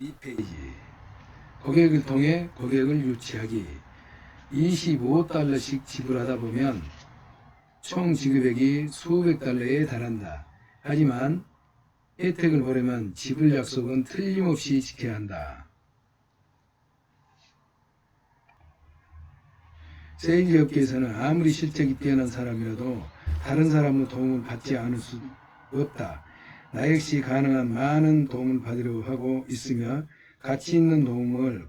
2페이지 고객을 통해 고객을 유치하기. 25달러씩 지불하다 보면 총 지급액이 수백 달러에 달한다. 하지만 혜택을 보려면 지불 약속은 틀림없이 지켜야 한다. 세일즈 업계에서는 아무리 실적이 뛰어난 사람이라도 다른 사람의 도움을 받지 않을 수 없다. 나 역시 가능한 많은 도움을 받으려고 하고 있으며 가치 있는 도움을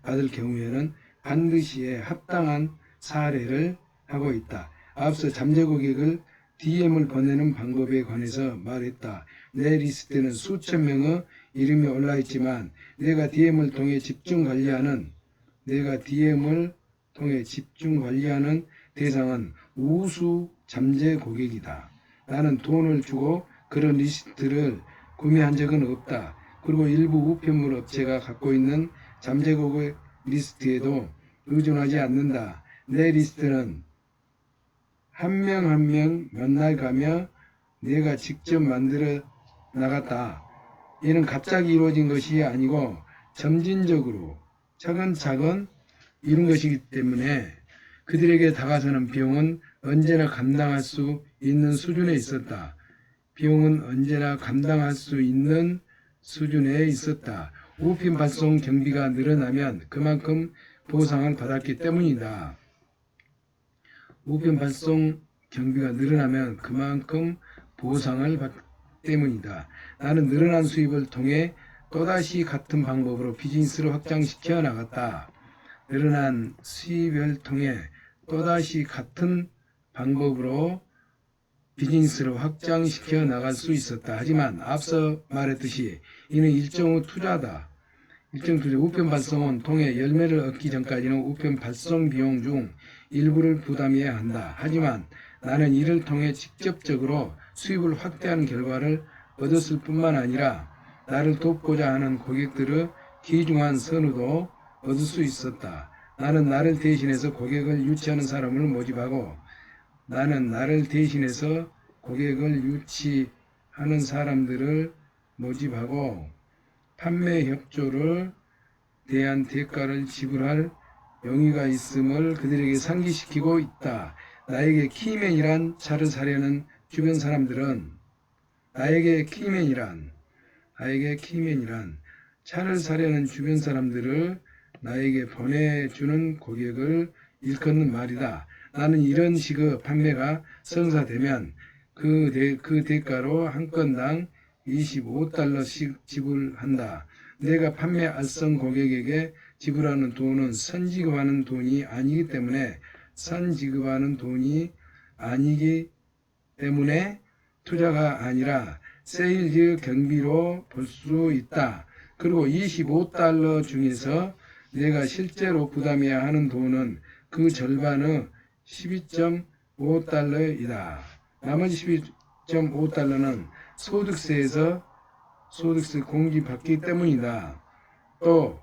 받을 경우에는 반드시 합당한 사례를 하고 있다. 앞서 잠재 고객을 DM을 보내는 방법에 관해서 말했다. 내 리스트에는 수천 명의 이름이 올라있지만 내가 DM을 통해 집중 관리하는 대상은 우수 잠재 고객이다. 나는 돈을 주고 그런 리스트를 구매한 적은 없다. 그리고 일부 우편물 업체가 갖고 있는 잠재 고객 리스트에도 의존하지 않는다. 내 리스트는 한 명 한 명 맨날 가며 내가 직접 만들어 나갔다. 이는 갑자기 이루어진 것이 아니고 점진적으로 차근차근 이룬 것이기 때문에 그들에게 다가서는 비용은 언제나 감당할 수 있는 수준에 있었다. 우편 발송 경비가 늘어나면 그만큼 보상을 받았기 때문이다. 나는 늘어난 수입을 통해 또다시 같은 방법으로 비즈니스를 확장시켜 나갔다. 나갈 수 있었다. 하지만 앞서 말했듯이 이는 일종의 투자다. 우편 발송은 통해 열매를 얻기 전까지는 우편 발송 비용 중 일부를 부담해야 한다. 하지만 나는 이를 통해 직접적으로 수입을 확대하는 결과를 얻었을 뿐만 아니라 나를 돕고자 하는 고객들의 귀중한 선호도 얻을 수 있었다. 나는 나를 대신해서 고객을 유치하는 사람을 모집하고 판매 협조를 대한 대가를 지불할 용의가 있음을 그들에게 상기시키고 있다. 나에게 키맨이란 차를 사려는 주변 사람들은 나에게 보내주는 고객을 일컫는 말이다. 나는 이런 식의 판매가 성사되면 그 대가로 한 건당 25달러씩 지불한다. 내가 판매 알선 고객에게 지불하는 돈은 선지급하는 돈이 아니기 때문에 투자가 아니라 세일즈 경비로 볼 수 있다. 그리고 25달러 중에서 내가 실제로 부담해야 하는 돈은 그 절반의 12.5달러이다. 나머지 12.5달러는 소득세 공제받기 때문이다. 또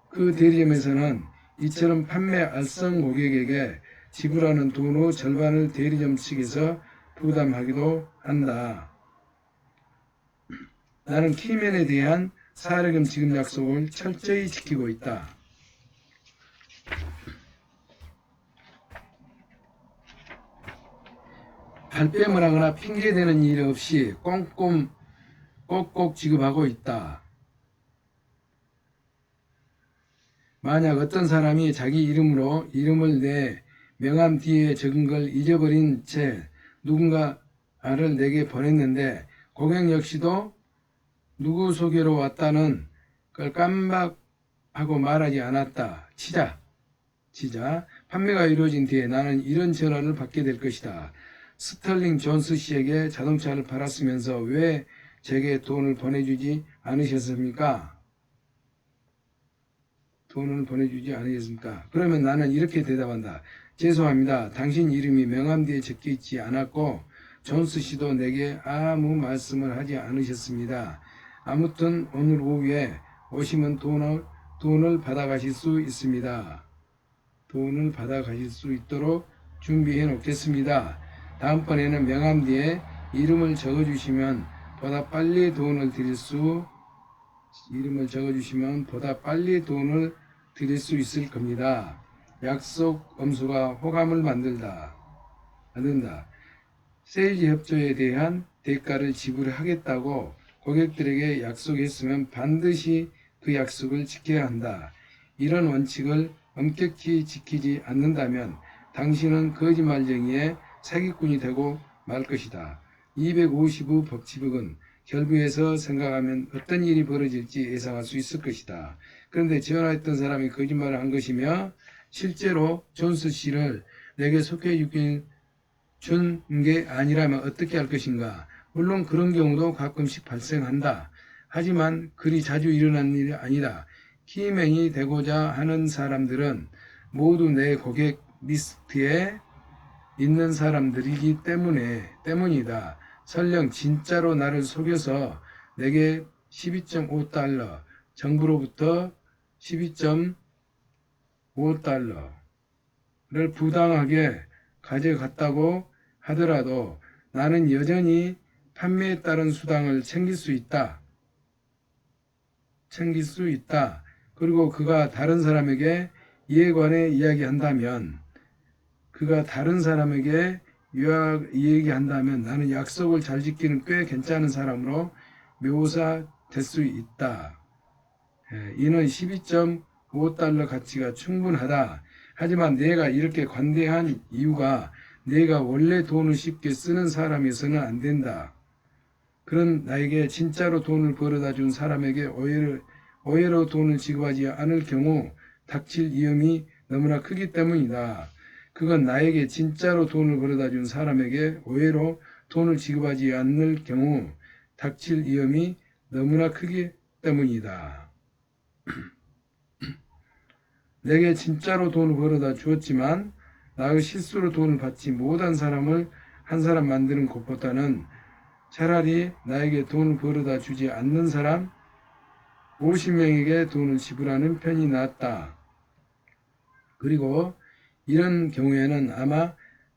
그 대리점에서는 이처럼 판매 알선 고객에게 지불하는 돈의 절반을 대리점 측에서 부담하기도 한다. 나는 키맨에 대한 사례금 지급 약속을 철저히 지키고 있다. 발뺌을 하거나 핑계대는 일 없이 꼭꼭 지급하고 있다. 만약 어떤 사람이 자기 이름을 내 명함 뒤에 적은 걸 잊어버린 채 누군가를 내게 보냈는데 고객 역시도 누구 소개로 왔다는 걸 깜박하고 말하지 않았다. 치자. 판매가 이루어진 뒤에 나는 이런 전화를 받게 될 것이다. 스털링 존스 씨에게 자동차를 팔았으면서 왜 제게 돈을 보내주지 않으셨습니까? 그러면 나는 이렇게 대답한다. 죄송합니다. 당신 이름이 명함 뒤에 적혀 있지 않았고 존스 씨도 내게 아무 말씀을 하지 않으셨습니다. 아무튼 오늘 오후에 오시면 돈을 받아가실 수 있습니다. 돈을 받아가실 수 있도록 준비해 놓겠습니다. 다음번에는 명함 뒤에 이름을 적어주시면 보다 빨리 돈을 드릴 수 이름을 적어주시면 보다 빨리 돈을 드릴 수 있을 겁니다. 약속 엄수가 호감을 만든다. 세일즈 협조에 대한 대가를 지불하겠다고 고객들에게 약속했으면 반드시 그 약속을 지켜야 한다. 이런 원칙을 엄격히 지키지 않는다면 당신은 거짓말쟁이의 사기꾼이 되고 말 것이다. 255 법치북은 결부해서 생각하면 어떤 일이 벌어질지 예상할 수 있을 것이다. 그런데 전화했던 사람이 거짓말을 한 것이며 실제로 존스 씨를 내게 소개해 준 게 아니라면 어떻게 할 것인가? 물론 그런 경우도 가끔씩 발생한다. 하지만 그리 자주 일어나는 일이 아니다. 키맨이 되고자 하는 사람들은 모두 내 고객 리스트에 있는 사람들이기 때문이다. 설령 진짜로 나를 속여서 내게 12.5달러, 정부로부터 12.5달러를 부당하게 가져갔다고 하더라도 나는 여전히 판매에 따른 수당을 챙길 수 있다. 그리고 그가 다른 사람에게 이에 관해 이야기한다면 나는 약속을 잘 지키는 꽤 괜찮은 사람으로 묘사될 수 있다. 이는 12.5달러 가치가 충분하다. 하지만 내가 이렇게 관대한 이유가 내가 원래 돈을 쉽게 쓰는 사람이어서는 안 된다. 그런 나에게 진짜로 돈을 벌어다 준 사람에게 오해로 돈을 지급하지 않을 경우 닥칠 위험이 너무나 크기 때문이다. 그건 나에게 진짜로 돈을 벌어다 준 사람에게 오해로 돈을 지급하지 않을 경우 닥칠 위험이 너무나 크기 때문이다. 내게 진짜로 돈을 벌어다 주었지만 나의 실수로 돈을 받지 못한 사람을 한 사람 만드는 것보다는 차라리 나에게 돈을 벌어다 주지 않는 사람 50명에게 돈을 지불하는 편이 낫다. 그리고 이런 경우에는 아마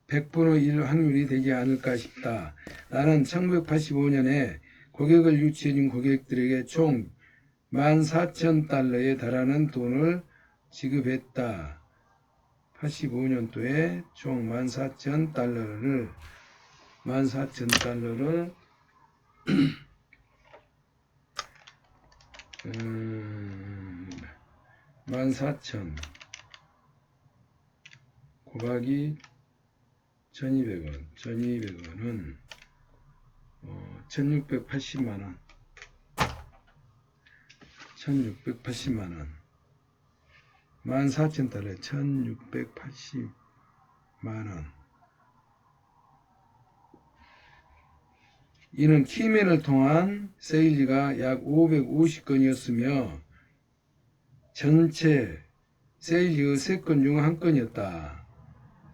100분의 1 확률이 되지 않을까 싶다. 나는 1985년에 고객을 유치해준 고객들에게 총 14,000달러에 달하는 돈을 지급했다. 85년도에 총 14,000달러를 14,000 곱하기 1200원은 1680만원 14,000달러에 1680만원. 이는 키맨을 통한 세일즈가 약 550건이었으며 전체 세일즈의 3건 중 1건이었다.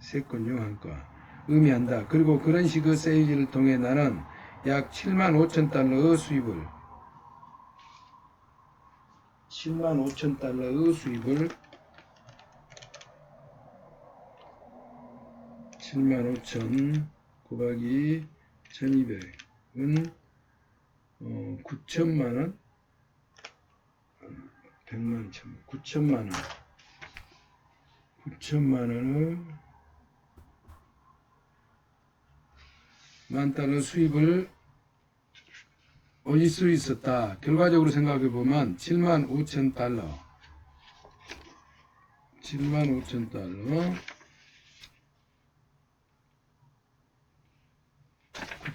3건 중 1건. 의미한다. 그리고 그런 식의 세일즈를 통해 나는 약 75,000달러의 수입을 75,000 곱하기 1200은 9천만원 100만 9천만원을 $10,000 수입을 올릴 수 있었다. 결과적으로 생각해보면 75,000달러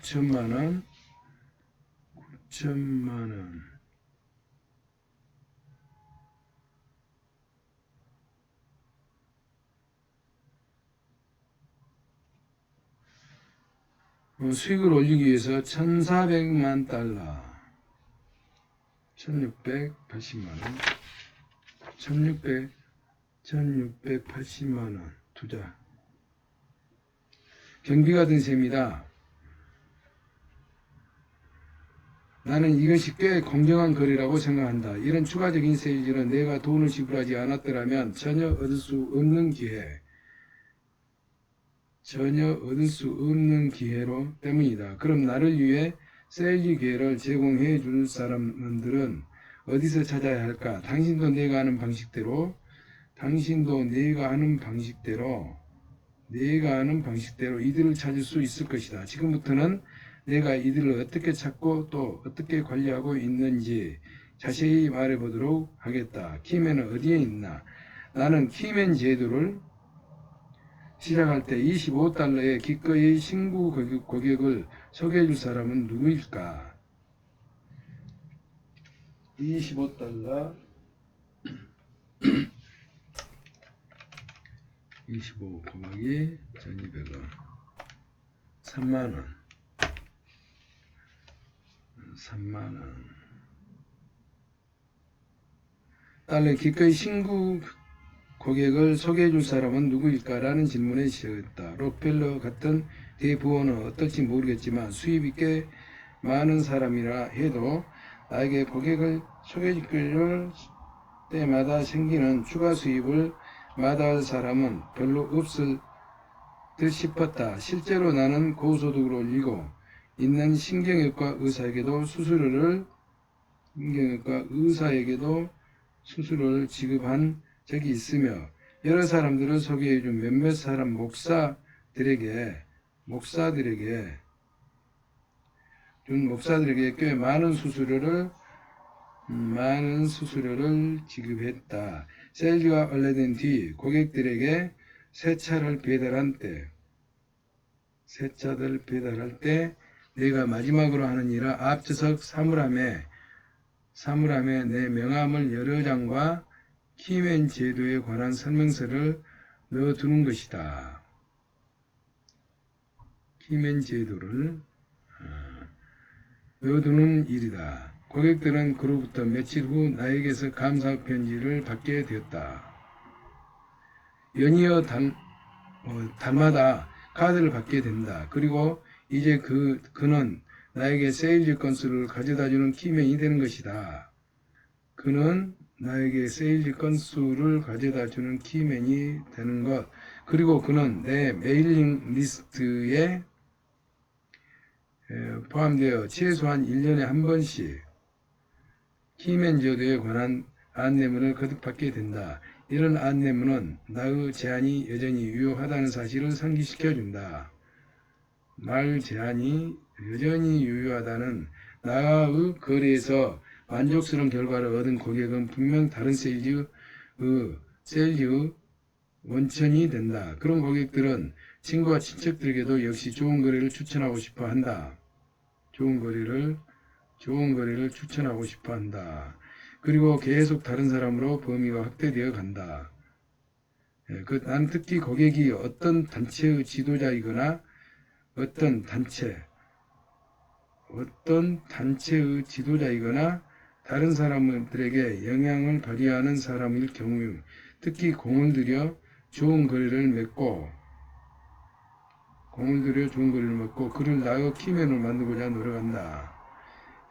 9천만원 수익을 올리기 위해서 1,400만 달러 1680만원 1680만원 투자 경비가 든 셈이다. 나는 이것이 꽤 공정한 거래라고 생각한다. 이런 추가적인 세일즈는 내가 돈을 지불하지 않았더라면 전혀 얻을 수 없는 기회로 때문이다. 그럼 나를 위해 세일즈 기회를 제공해 줄 사람들은 어디서 찾아야 할까? 당신도 내가 하는 방식대로 이들을 찾을 수 있을 것이다. 지금부터는 내가 이들을 어떻게 찾고 또 어떻게 관리하고 있는지 자세히 말해보도록 하겠다. 키맨은 어디에 있나? 나는 키맨 제도를 시작할 때 $25의 기꺼이 신규 고객을 소개해줄 사람은 누구일까? 25달러 25 곱하기 1200원 3만원 3만원 달러 기꺼이 신규 고객을 소개해줄 사람은 누구일까? 라는 질문에 시작했다. 록펠러 같은 대부호는 어떨지 모르겠지만 수입이 꽤 많은 사람이라 해도 나에게 고객을 소개해줄 때마다 생기는 추가 수입을 마다할 사람은 별로 없을 듯 싶었다. 실제로 나는 고소득을 올리고 있는 신경외과 의사에게도 수수료를 지급한 적이 있으며 여러 사람들을 소개해준 몇몇 사람 목사들에게 꽤 많은 수수료를 지급했다. 세일즈가 완료된 뒤 고객들에게 새 차를 배달할 때 내가 마지막으로 하는 일은 앞좌석 사물함에 내 명함을 여러 장과 키맨 제도에 관한 설명서를 넣어두는 것이다. 키맨 제도를 넣어두는 일이다. 고객들은 그로부터 며칠 후 나에게서 감사 편지를 받게 되었다. 연이어 달마다 카드를 받게 된다. 그리고 이제 그는 나에게 세일즈 건수를 가져다주는 키맨이 되는 것이다. 그는 나에게 세일즈 건수를 가져다주는 키맨이 되는 것. 그리고 그는 내 메일링 리스트에 포함되어 최소한 1년에 한 번씩 키맨 제도에 관한 안내문을 거듭받게 된다. 이런 안내문은 나의 제안이 여전히 유효하다는 사실을 상기시켜준다. 나의 제안이 여전히 유효하다는 나의 거래에서 만족스러운 결과를 얻은 고객은 분명 다른 세일즈 원천이 된다. 그런 고객들은 친구와 친척들에게도 역시 좋은 거래를 추천하고 싶어 한다. 좋은 거래를 추천하고 싶어 한다. 그리고 계속 다른 사람으로 범위가 확대되어 간다. 난 특히 고객이 어떤 단체의 지도자이거나 어떤 단체의 지도자이거나 다른 사람들에게 영향을 발휘하는 사람일 경우 특히 공을 들여 좋은 거래를 맺고 그를 나의 키맨을 만들고자 노력한다.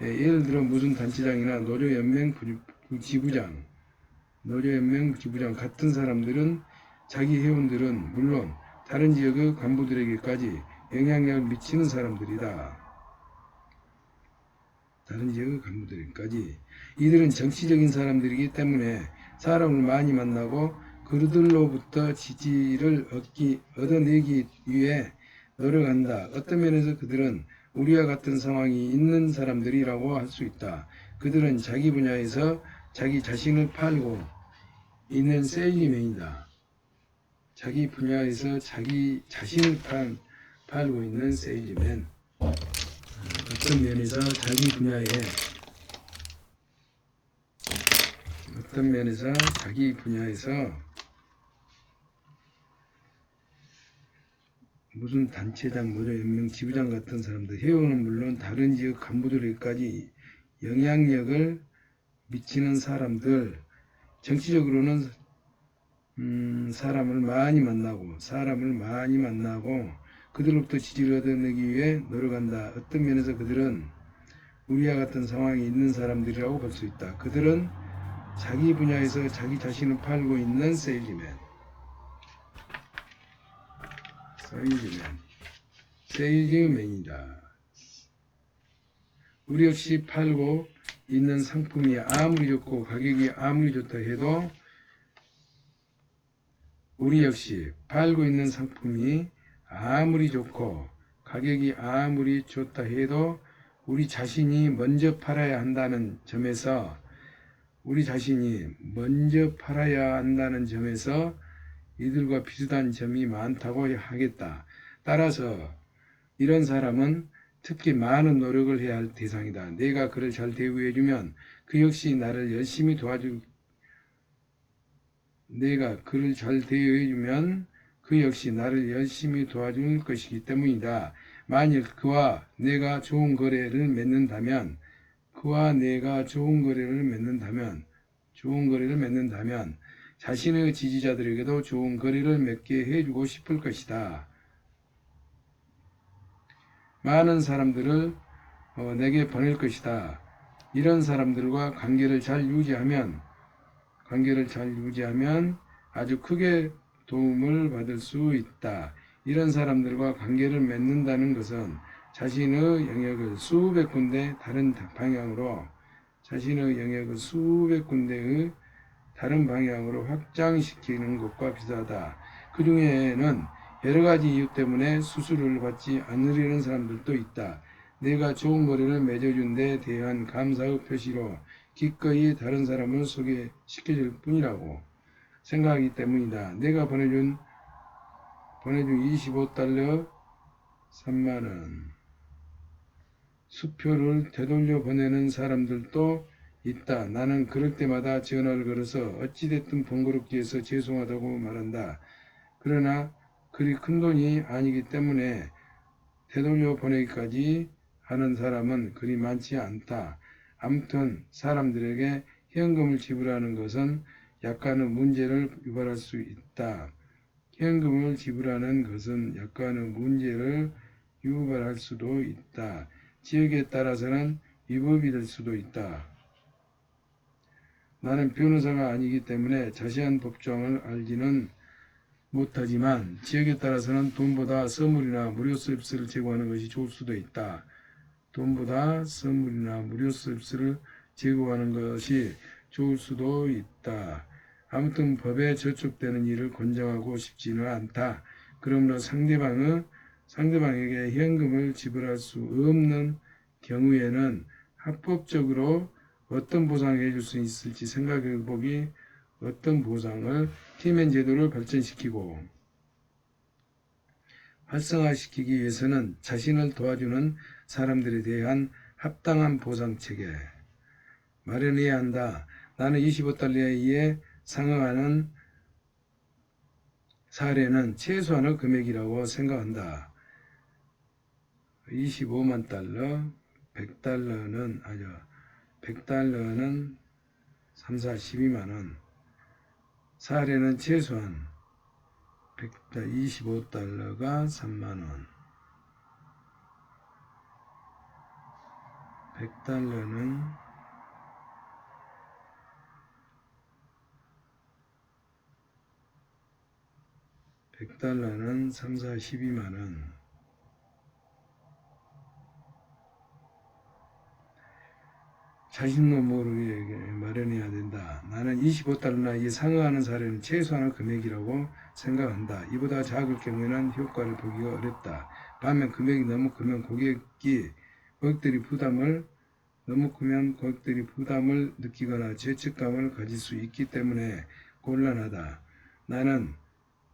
예를 들어 무슨 단체장이나 노조연맹 지부장 같은 사람들은 자기 회원들은 물론 다른 지역의 간부들에게까지 영향력을 미치는 사람들이다. 이들은 정치적인 사람들이기 때문에 사람을 많이 만나고 그들로부터 지지를 얻어내기 위해 노력한다. 어떤 면에서 그들은 우리와 같은 상황이 있는 사람들이라고 할 수 있다. 그들은 자기 분야에서 자기 자신을 팔고 있는 세일즈맨이다. 자기 분야에서 자기 자신을 팔고 있는 세일즈맨. 어떤 면에서 자기 분야에서 무슨 단체장, 노조연맹, 지부장 같은 사람들, 회원은 물론 다른 지역 간부들에게까지 영향력을 미치는 사람들, 정치적으로는 사람을 많이 만나고 그들로부터 지지를 얻어내기 위해 노력한다. 어떤 면에서 그들은 우리와 같은 상황이 있는 사람들이라고 볼 수 있다. 그들은 자기 분야에서 자기 자신을 팔고 있는 세일즈맨이다. 우리 역시 팔고 있는 상품이 아무리 좋고 가격이 아무리 좋다 해도 우리 역시 팔고 있는 상품이 아무리 좋고 가격이 아무리 좋다 해도 우리 자신이 먼저 팔아야 한다는 점에서 우리 자신이 먼저 팔아야 한다는 점에서 이들과 비슷한 점이 많다고 하겠다. 따라서 이런 사람은 특히 많은 노력을 해야 할 대상이다. 내가 그를 잘 대우해주면 그 역시 나를 열심히 도와줄 내가 그를 잘 대우해주면 그 역시 나를 열심히 도와줄 것이기 때문이다. 만일 그와 내가 좋은 거래를 맺는다면 자신의 지지자들에게도 좋은 거래를 맺게 해주고 싶을 것이다. 많은 사람들을 내게 보낼 것이다. 이런 사람들과 관계를 잘 유지하면 아주 크게 도움을 받을 수 있다. 이런 사람들과 관계를 맺는다는 것은 자신의 영역을 수백 군데의 다른 방향으로 확장시키는 것과 비슷하다. 그 중에는 여러 가지 이유 때문에 수수료를 받지 않으려는 사람들도 있다. 내가 좋은 거래를 맺어준 데 대한 감사의 표시로 기꺼이 다른 사람을 소개시켜줄 뿐이라고 생각하기 때문이다. 내가 보내준 25달러 3만원 수표를 되돌려 보내는 사람들도 있다. 나는 그럴 때마다 전화를 걸어서 어찌됐든 번거롭게 해서 죄송하다고 말한다. 그러나 그리 큰 돈이 아니기 때문에 되돌려 보내기까지 하는 사람은 그리 많지 않다. 아무튼 사람들에게 현금을 지불하는 것은 약간의 문제를 유발할 수 있다. 현금을 지불하는 것은 약간의 문제를 유발할 수도 있다. 지역에 따라서는 위법이 될 수도 있다. 나는 변호사가 아니기 때문에 자세한 법조항을 알지는 못하지만 지역에 따라서는 돈보다 선물이나 무료 서비스를 제공하는 것이 좋을 수도 있다. 돈보다 선물이나 무료 서비스를 제공하는 것이 좋을 수도 있다. 아무튼 법에 저촉되는 일을 권장하고 싶지는 않다. 그러므로 상대방에게 현금을 지불할 수 없는 경우에는 합법적으로 어떤 보상을 해줄 수 있을지 생각해보기 어떤 보상을 팀엔 제도를 발전시키고 활성화시키기 위해서는 자신을 도와주는 사람들에 대한 합당한 보상체계 마련해야 한다. 나는 25달러에 상응하는 사례는 최소한의 금액이라고 생각한다. 25만 달러, 100달러는 3, 4, 12만원. 사례는 최소한 25달러가 3만원. 100달러는 3, 4, 12만원. 자신도 모르게 마련해야 된다. 나는 25달러나 이에 상응하는 사례는 최소한의 금액이라고 생각한다. 이보다 작을 경우에는 효과를 보기가 어렵다. 반면 금액이 너무 크면 고객들이 부담을 느끼거나 죄책감을 가질 수 있기 때문에 곤란하다. 나는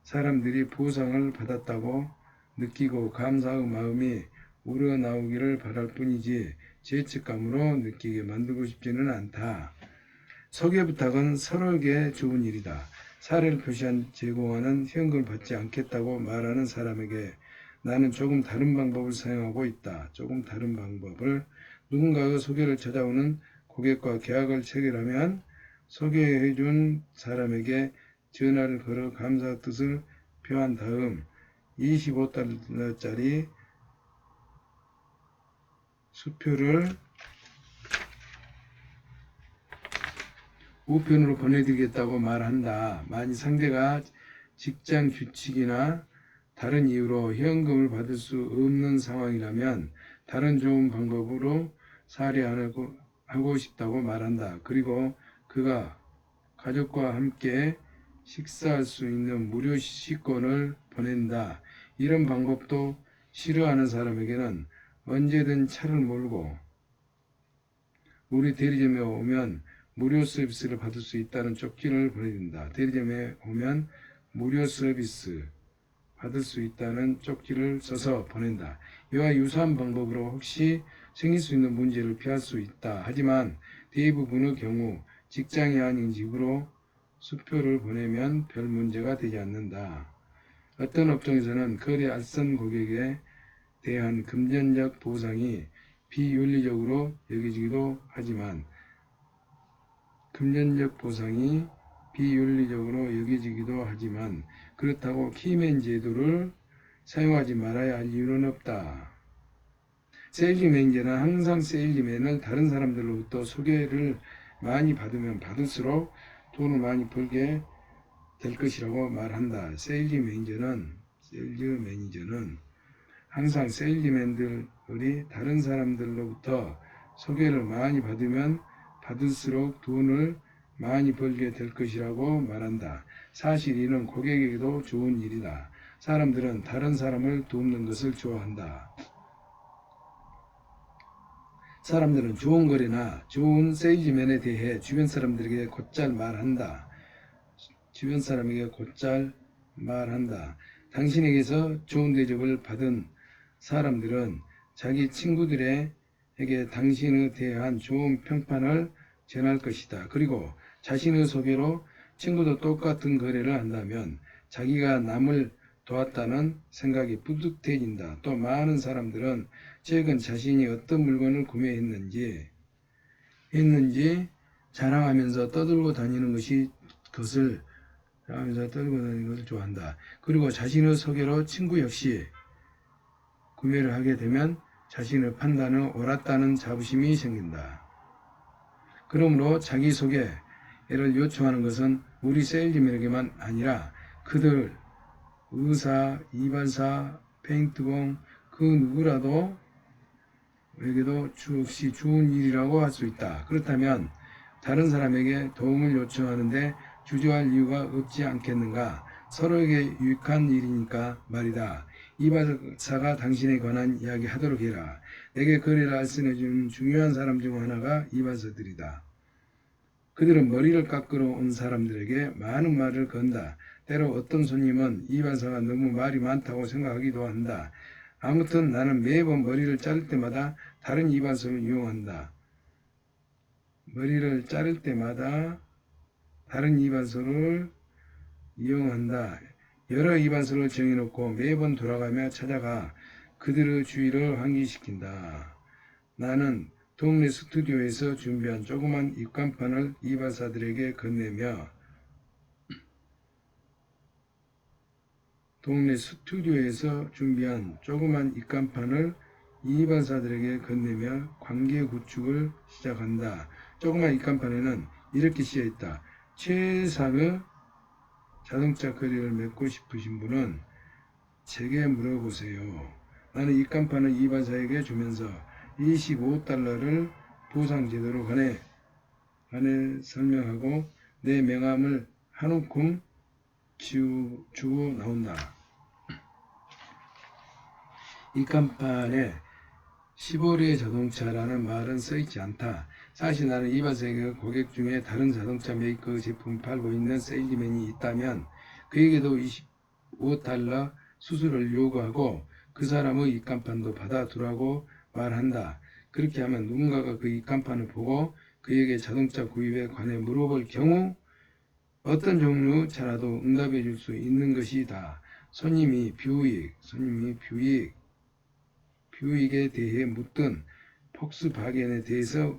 사람들이 보상을 받았다고 느끼고 감사의 마음이 우러나오기를 바랄 뿐이지 죄책감으로 느끼게 만들고 싶지는 않다. 소개 부탁은 서로에게 좋은 일이다. 사례를 표시한 제공하는 현금을 받지 않겠다고 말하는 사람에게 나는 조금 다른 방법을 사용하고 있다. 누군가가 소개를 찾아오는 고객과 계약을 체결하면 소개해준 사람에게 전화를 걸어 감사 뜻을 표한 다음 25달러짜리 수표를 우편으로 보내드리겠다고 말한다. 만약 상대가 직장 규칙이나 다른 이유로 현금을 받을 수 없는 상황이라면 다른 좋은 방법으로 사례하고 하고 싶다고 말한다. 그리고 그가 가족과 함께 식사할 수 있는 무료 식권을 보낸다. 이런 방법도 싫어하는 사람에게는 언제든 차를 몰고 우리 대리점에 오면 무료 서비스를 받을 수 있다는 쪽지를 보내준다. 대리점에 오면 무료 서비스 받을 수 있다는 쪽지를 써서 보낸다. 이와 유사한 방법으로 혹시 생길 수 있는 문제를 피할 수 있다. 하지만 대부분의 경우 직장이 아닌 집으로 수표를 보내면 별 문제가 되지 않는다. 어떤 업종에서는 거래 알선 고객에 대한 금전적 보상이 비윤리적으로 여겨지기도 하지만 그렇다고 키맨 제도를 사용하지 말아야 할 이유는 없다. 세일즈맨제는 항상 세일즈맨을 다른 사람들로부터 소개를 많이 받으면 받을수록 돈을 많이 벌게 될 것이라고 말한다. 세일즈 매니저는 항상 세일즈맨들이 다른 사람들로부터 소개를 많이 받으면 받을수록 돈을 많이 벌게 될 것이라고 말한다. 사실 이는 고객에게도 좋은 일이다. 사람들은 다른 사람을 돕는 것을 좋아한다. 사람들은 좋은 거래나 좋은 세일즈맨에 대해 주변 사람들에게 곧잘 말한다. 당신에게서 좋은 대접을 받은 사람들은 자기 친구들에게 당신에 대한 좋은 평판을 전할 것이다. 그리고 자신의 소개로 친구도 똑같은 거래를 한다면 자기가 남을 도왔다는 생각이 뿌듯해진다. 또 많은 사람들은 최근 자신이 어떤 물건을 구매했는지 자랑하면서 떠들고 다니는 것을 좋아한다. 그리고 자신의 소개로 친구 역시 구매를 하게 되면 자신의 판단은 옳았다는 자부심이 생긴다. 그러므로 자기소개를 요청하는 것은 우리 세일즈맨에게만 아니라 그들, 의사, 이발사, 페인트공, 그 누구라도 에게도 역시 좋은 일이라고 할 수 있다. 그렇다면 다른 사람에게 도움을 요청하는데 주저할 이유가 없지 않겠는가? 서로에게 유익한 일이니까 말이다. 이발사가 당신에 관한 이야기 하도록 해라. 내게 거래를 알선해주는 중요한 사람 중 하나가 이발사들이다. 그들은 머리를 깎으러 온 사람들에게 많은 말을 건다. 때로 어떤 손님은 이발사가 너무 말이 많다고 생각하기도 한다. 아무튼 나는 매번 머리를 자를 때마다 다른 이발소를 이용한다. 여러 이발소를 정해놓고 매번 돌아가며 찾아가 그들의 주의를 환기시킨다. 나는 동네 스튜디오에서 준비한 조그만 입간판을 이발사들에게 건네며 관계 구축을 시작한다. 조그만 입간판에는 이렇게 쓰여있다. 최상의 자동차 거래를 맺고 싶으신 분은 제게 물어보세요. 나는 입간판을 이발사에게 주면서 $25를 보상 제도로 관해 설명하고 내 명함을 한 움큼 주고 나온다. 입간판에 시보레 자동차라는 말은 써있지 않다. 사실 나는 이발사에게 고객 중에 다른 자동차 메이커 제품을 팔고 있는 세일즈맨이 있다면 그에게도 $25 수수료를 요구하고 그 사람의 입간판도 받아두라고 말한다. 그렇게 하면 누군가가 그 입간판을 보고 그에게 자동차 구입에 관해 물어볼 경우 어떤 종류 차라도 응답해 줄 수 있는 것이다. 손님이 뷰익에 대해 묻든 폭스바겐에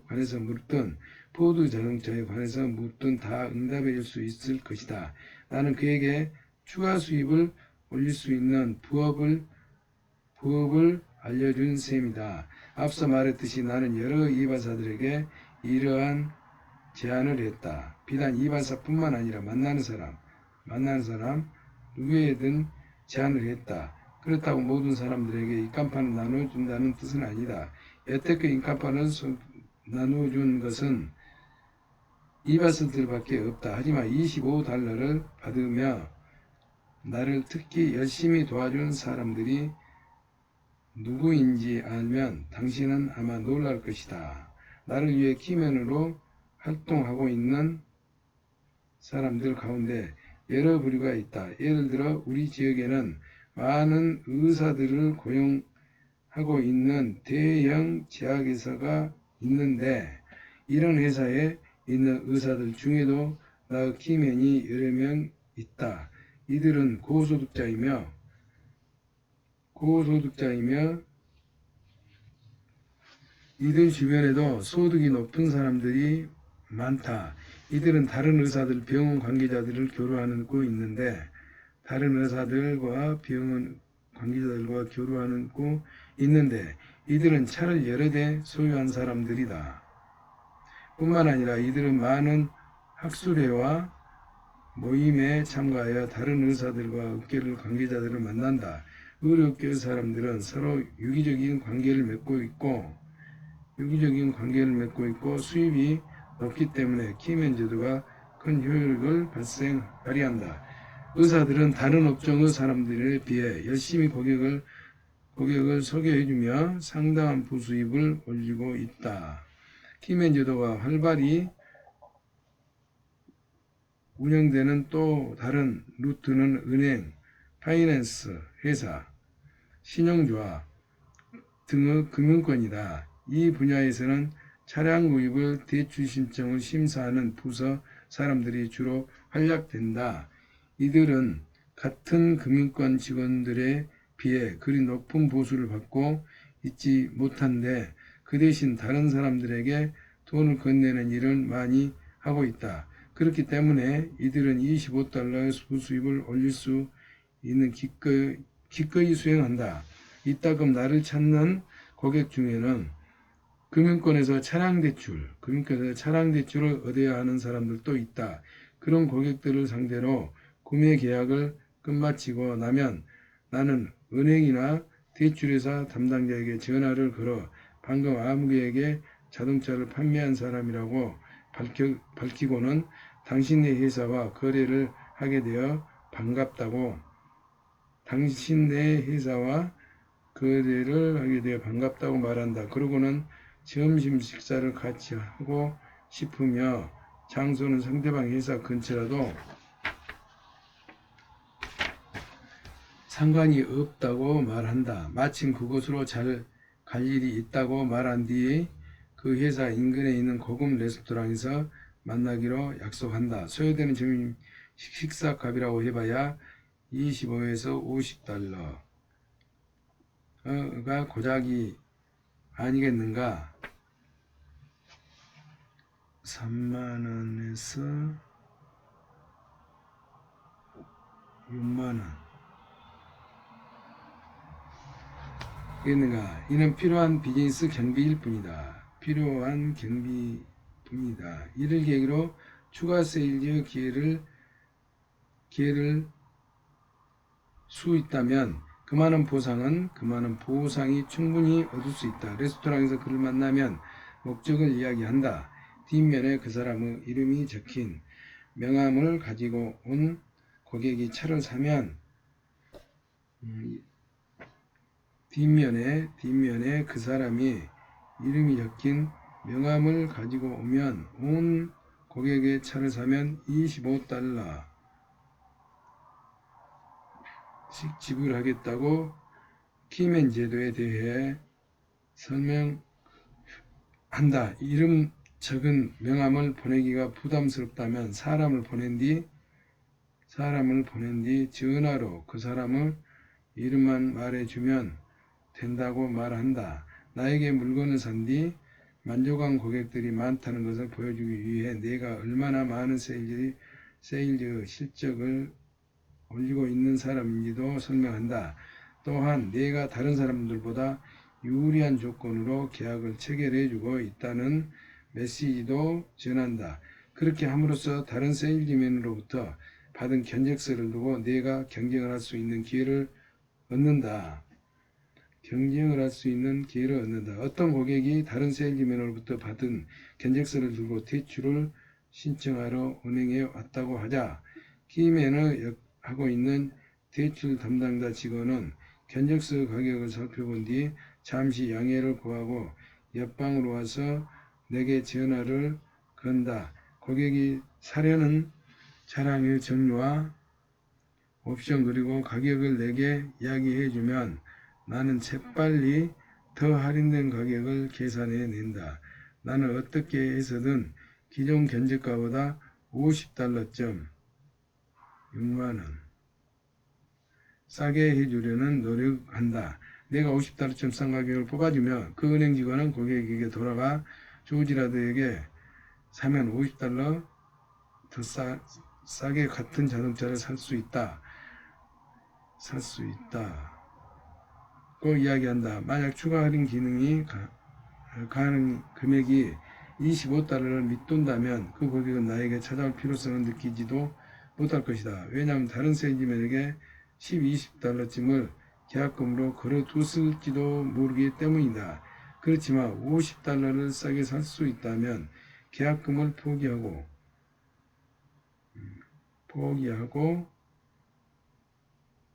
관해서 묻든 포드 자동차에 관해서 묻든 다 응답해 줄 수 있을 것이다. 나는 그에게 추가 수입을 올릴 수 있는 부업을 알려준 셈이다. 앞서 말했듯이 나는 여러 이발사들에게 이러한 제안을 했다. 비단 이발사뿐만 아니라 만나는 사람 누구에든 제안을 했다. 그렇다고 모든 사람들에게 입간판을 나눠준다는 뜻은 아니다. 여태껏 입간판을 나눠준 것은 2%밖에 없다. 하지만 $25를 받으며 나를 특히 열심히 도와준 사람들이 누구인지 알면 당신은 아마 놀랄 것이다. 나를 위해 키맨으로 활동하고 있는 사람들 가운데 여러 부류가 있다. 예를 들어 우리 지역에는 많은 의사들을 고용하고 있는 대형 제약회사가 있는데 이런 회사에 있는 의사들 중에도 나의 키맨이 여러 명 있다. 이들은 고소득자이며 이들 주변에도 소득이 높은 사람들이 많다. 이들은 다른 의사들, 병원 관계자들을 교류하고 있는데 다른 의사들과 병원 관계자들과 교류하고 있는데 이들은 차를 여러 대 소유한 사람들이다. 뿐만 아니라 이들은 많은 학술회와 모임에 참가하여 다른 의사들과 업계 관계자들을 만난다. 의료업계 사람들은 서로 유기적인 관계를 맺고 있고 수입이 높기 때문에 키맨 제도가 큰 효율을 발휘한다. 의사들은 다른 업종의 사람들에 비해 열심히 고객을 소개해주며 상당한 부수입을 올리고 있다. 키맨 제도가 활발히 운영되는 또 다른 루트는 은행, 파이낸스, 회사, 신용조합 등의 금융권이다. 이 분야에서는 차량 구입을 대출 신청을 심사하는 부서 사람들이 주로 활약된다. 이들은 같은 금융권 직원들에 비해 그리 높은 보수를 받고 있지 못한데 그 대신 다른 사람들에게 돈을 건네는 일을 많이 하고 있다. 그렇기 때문에 이들은 $25의 부수입을 올릴 수 있는 기꺼이 수행한다. 이따금 나를 찾는 고객 중에는 금융권에서 차량 대출을 얻어야 하는 사람들도 있다. 그런 고객들을 상대로 구매 계약을 끝마치고 나면 나는 은행이나 대출회사 담당자에게 전화를 걸어 방금 아무개에게 자동차를 판매한 사람이라고 밝히고는 당신네 회사와 거래를 하게 되어 반갑다고 말한다. 그러고는 점심 식사를 같이 하고 싶으며 장소는 상대방 회사 근처라도 상관이 없다고 말한다. 마침 그곳으로 잘 갈 일이 있다고 말한 뒤 그 회사 인근에 있는 고급 레스토랑에서 만나기로 약속한다. 소요되는 점심 식사값이라고 해봐야 $25에서 $50가 고작이 아니겠는가. 3만원에서 6만원 겠는가. 이는 필요한 비즈니스 경비일 뿐이다. 이를 계기로 추가 세일즈 기회를 수 있다면 그만한 보상이 충분히 얻을 수 있다. 레스토랑에서 그를 만나면 목적을 이야기한다. 뒷면에 그 사람의 이름이 적힌 명함을 가지고 온 고객이 차를 사면 뒷면에 그 사람이 이름이 적힌 명함을 가지고 오면 온 고객의 차를 사면 $25씩 지불하겠다고 키맨 제도에 대해 설명한다. 이름 적은 명함을 보내기가 부담스럽다면 사람을 보낸 뒤 전화로 그 사람의 이름만 말해주면 된다고 말한다. 나에게 물건을 산 뒤 만족한 고객들이 많다는 것을 보여주기 위해 내가 얼마나 많은 세일즈 실적을 올리고 있는 사람인지도 설명한다. 또한 내가 다른 사람들보다 유리한 조건으로 계약을 체결해주고 있다는 메시지도 전한다. 그렇게 함으로써 다른 세일즈맨으로부터 받은 견적서를 두고 내가 경쟁을 할 수 있는 기회를 얻는다. 경쟁을 할 수 있는 기회를 얻는다. 어떤 고객이 다른 세일즈맨으로부터 받은 견적서를 들고 대출을 신청하러 은행에 왔다고 하자 키맨을 하고 있는 대출 담당자 직원은 견적서 가격을 살펴본 뒤 잠시 양해를 구하고 옆방으로 와서 내게 전화를 건다. 고객이 사려는 차량의 종류와 옵션 그리고 가격을 내게 이야기해주면 나는 재빨리 더 할인된 가격을 계산해 낸다. 나는 어떻게 해서든 기존 견적가보다 $50점 6만원 싸게 해주려는 노력한다. 내가 $50점 싼 가격을 뽑아주면 그 은행 직원은 고객에게 돌아가 조지라드에게 사면 $50 더 싸게 같은 자동차를 살 수 있다. 고 이야기한다. 만약 추가 할인 기능이 가능 금액이 $25를 밑돈다면 그 고객은 나에게 찾아올 필요성을 느끼지도 못할 것이다. 왜냐하면 다른 세일즈맨에게 $10, $20쯤을 계약금으로 걸어뒀을지도 모르기 때문이다. 그렇지만 $50를 싸게 살 수 있다면 계약금을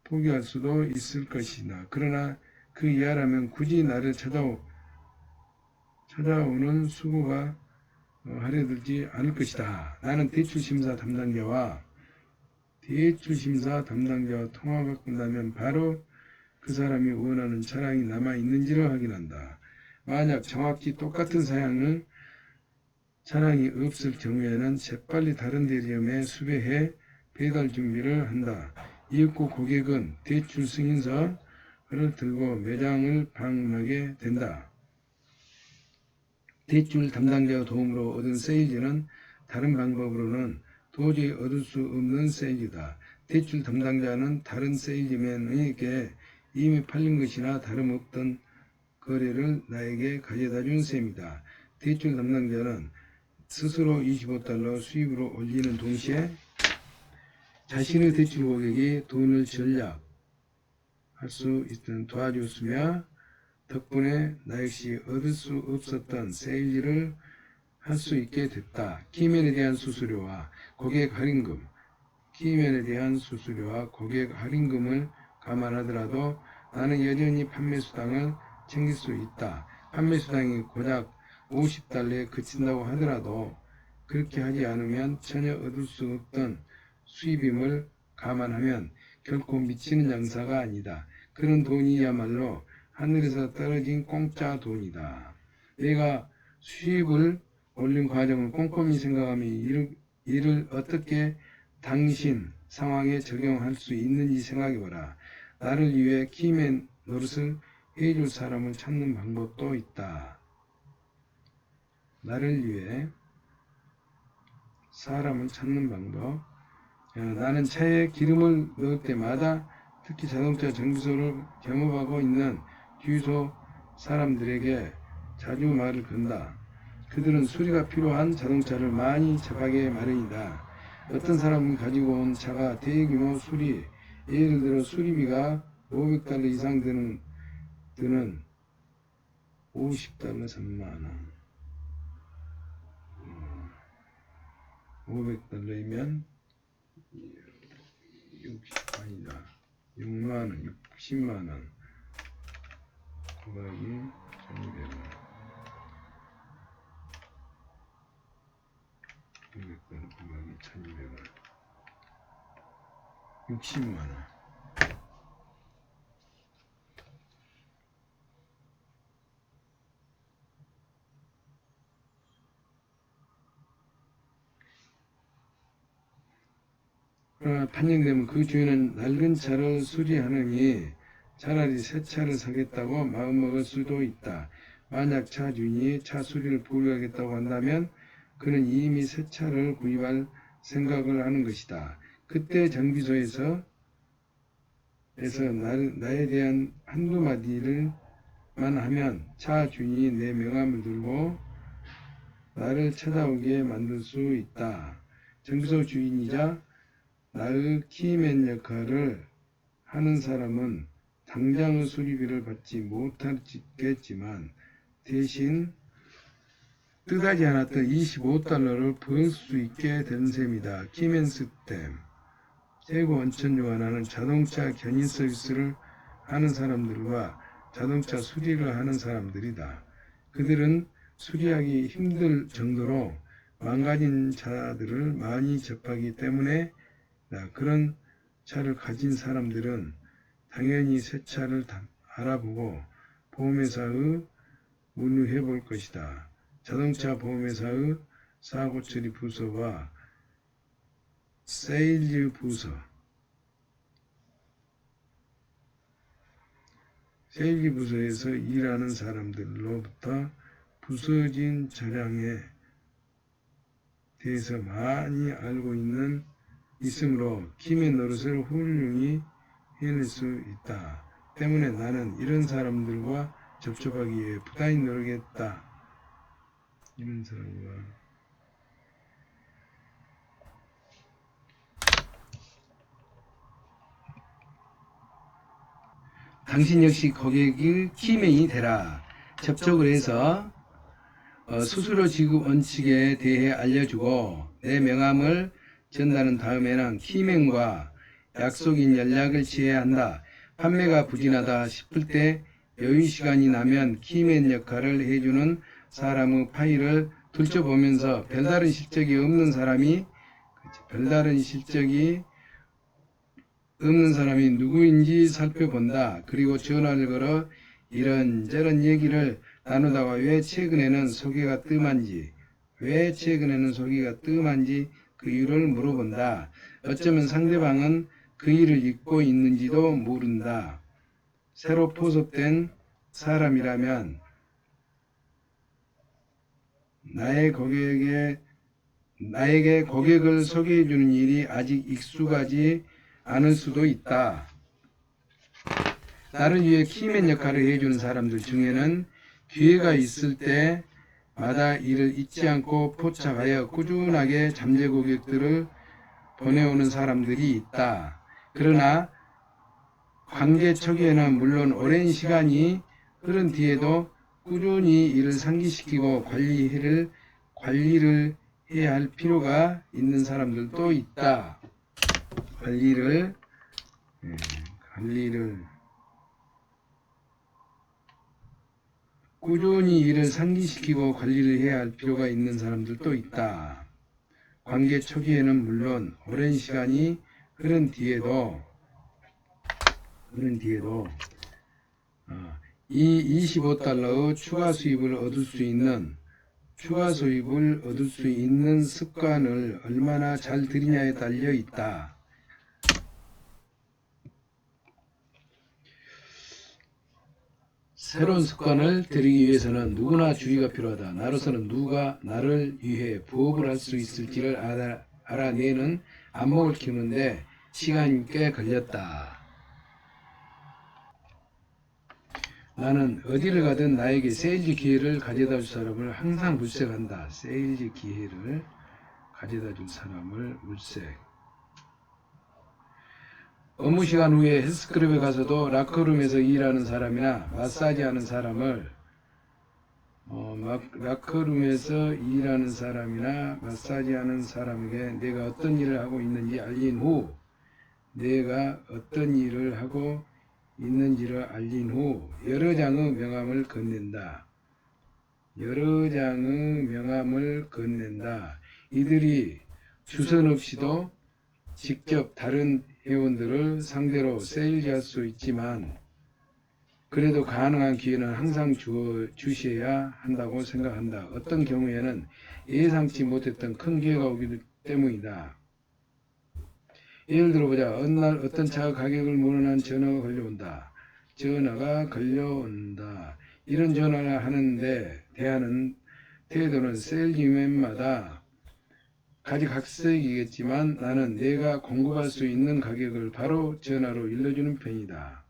포기할 수도 있을 것이다. 그러나 그 이하라면 굳이 나를 찾아오는 수고가 하려들지 않을 것이다. 나는 대출심사 담당자와 통화가 끝나면 바로 그 사람이 원하는 차량이 남아있는지를 확인한다. 만약 정확히 똑같은 사양의 차량이 없을 경우에는 재빨리 다른 대리점에 수배해 배달 준비를 한다. 이윽고 고객은 대출 승인서를 들고 매장을 방문하게 된다. 대출 담당자의 도움으로 얻은 세일즈는 다른 방법으로는 도저히 얻을 수 없는 세일즈다. 대출 담당자는 다른 세일즈맨에게 이미 팔린 것이나 다름없던 거래를 나에게 가져다 준 셈이다. 대출 담당자는 스스로 $25 수입으로 올리는 동시에 자신의 대출 고객이 돈을 절약할 수 있도록 도와줬으며 덕분에 나 역시 얻을 수 없었던 세일즈를 할 수 있게 됐다. 키맨에 대한 수수료와 고객 할인금을 감안하더라도 나는 여전히 판매 수당을 챙길 수 있다. 판매 수당이 고작 $50에 그친다고 하더라도 그렇게 하지 않으면 전혀 얻을 수 없던 수입임을 감안하면 결코 미치는 장사가 아니다. 그런 돈이야말로 하늘에서 떨어진 공짜 돈이다. 내가 수입을 올린 과정을 꼼꼼히 생각하며 이를 어떻게 당신 상황에 적용할 수 있는지 생각해보라. 나를 위해 키맨 노릇을 해줄 사람을 찾는 방법도 있다. 나를 위해 사람을 찾는 방법. 나는 차에 기름을 넣을 때마다 특히 자동차 정비소를 겸업하고 있는 주유소 사람들에게 자주 말을 건다. 그들은 수리가 필요한 자동차를 많이 접하게 마련이다. 어떤 사람이 가지고 온 차가 대규모 수리, 예를 들어 수리비가 $500 이상 드는 $50, 3만원, $500이면 6만원, 60만원, 곱하기 1200원, $500 곱하기 1200원, 60만원. 판정되면 그 주인은 낡은 차를 수리하느니 차라리 새 차를 사겠다고 마음먹을 수도 있다. 만약 차 주인이 차 수리를 포기하겠다고 한다면 그는 이미 새 차를 구입할 생각을 하는 것이다. 그때 정비소에서 나에 대한 한두 마디를만 하면 차 주인이 내 명함을 들고 나를 찾아오게 만들 수 있다. 정비소 주인이자 나의 키맨 역할을 하는 사람은 당장 수리비를 받지 못하겠지만 대신 뜻하지 않았던 $25를 벌 수 있게 된 셈이다. 키맨스댐 세부 원천료가 나는 자동차 견인 서비스를 하는 사람들과 자동차 수리를 하는 사람들이다. 그들은 수리하기 힘들 정도로 망가진 차들을 많이 접하기 때문에 그런 차를 가진 사람들은 당연히 새 차를 알아보고 보험회사의 문의해 볼 것이다. 자동차 보험회사의 사고처리 부서와 세일즈 부서에서 일하는 사람들로부터 부서진 차량에 대해서 많이 알고 있으므로 킴의 노릇을 훌륭히 해낼 수 있다. 때문에 나는 이런 사람들과 접촉하기 위해 부단히 노력했다. 이런 사람과 당신 역시 고객의 키맨이 되라. 접촉을 해서 수수료 지급 원칙에 대해 알려주고 내 명함을 전달한 다음에는 키맨과 약속인 연락을 취해야 한다. 판매가 부진하다 싶을 때 여유 시간이 나면 키맨 역할을 해주는 사람의 파일을 둘러보면서 별다른 실적이 없는 사람이 누구인지 살펴본다. 그리고 전화를 걸어 이런저런 얘기를 나누다가 왜 최근에는 소개가 뜸한지 그 이유를 물어본다. 어쩌면 상대방은 그 일을 잊고 있는지도 모른다. 새로 포섭된 사람이라면 나에게 고객을 소개해주는 일이 아직 익숙하지 않을 수도 있다. 나를 위해 키맨 역할을 해주는 사람들 중에는 기회가 있을 때마다 이를 잊지 않고 포착하여 꾸준하게 잠재 고객들을 보내오는 사람들이 있다. 그러나 관계 초기에는 물론 오랜 시간이 흐른 뒤에도 꾸준히 이를 상기시키고 관리를 해야 할 필요가 있는 사람들도 있다. 꾸준히 이를 상기시키고 관리를 해야 할 필요가 있는 사람들도 있다. 관계 초기에는 물론 오랜 시간이 흐른 뒤에도 이 $25의 추가 수입을 얻을 수 있는 습관을 얼마나 잘 들이냐에 달려 있다. 새로운 습관을 들이기 위해서는 누구나 주의가 필요하다. 나로서는 누가 나를 위해 부업을 할 수 있을지를 알아내는 안목을 키우는데 시간이 꽤 걸렸다. 나는 어디를 가든 나에게 세일즈 기회를 가져다 줄 사람을 항상 물색한다. 세일즈 기회를 가져다 줄 사람을 물색. 업무 시간 후에 헬스클럽에 가서도 라커룸에서 일하는 사람이나 마사지하는 사람을 라커룸에서 일하는 사람이나 마사지하는 사람에게 내가 어떤 일을 하고 있는지 알린 후 여러 장의 명함을 건넨다. 이들이 주선 없이도 직접 다른 회원들을 상대로 세일즈할 수 있지만 그래도 가능한 기회는 항상 주셔야 한다고 생각한다. 어떤 경우에는 예상치 못했던 큰 기회가 오기 때문이다. 예를 들어보자. 어느 날 어떤 차가 가격을 모르는 전화가 걸려온다. 이런 전화를 하는데 대하는 태도는 세일즈맨마다 가지각색이겠지만 나는 내가 공급할 수 있는 가격을 바로 전화로 일러주는 편이다.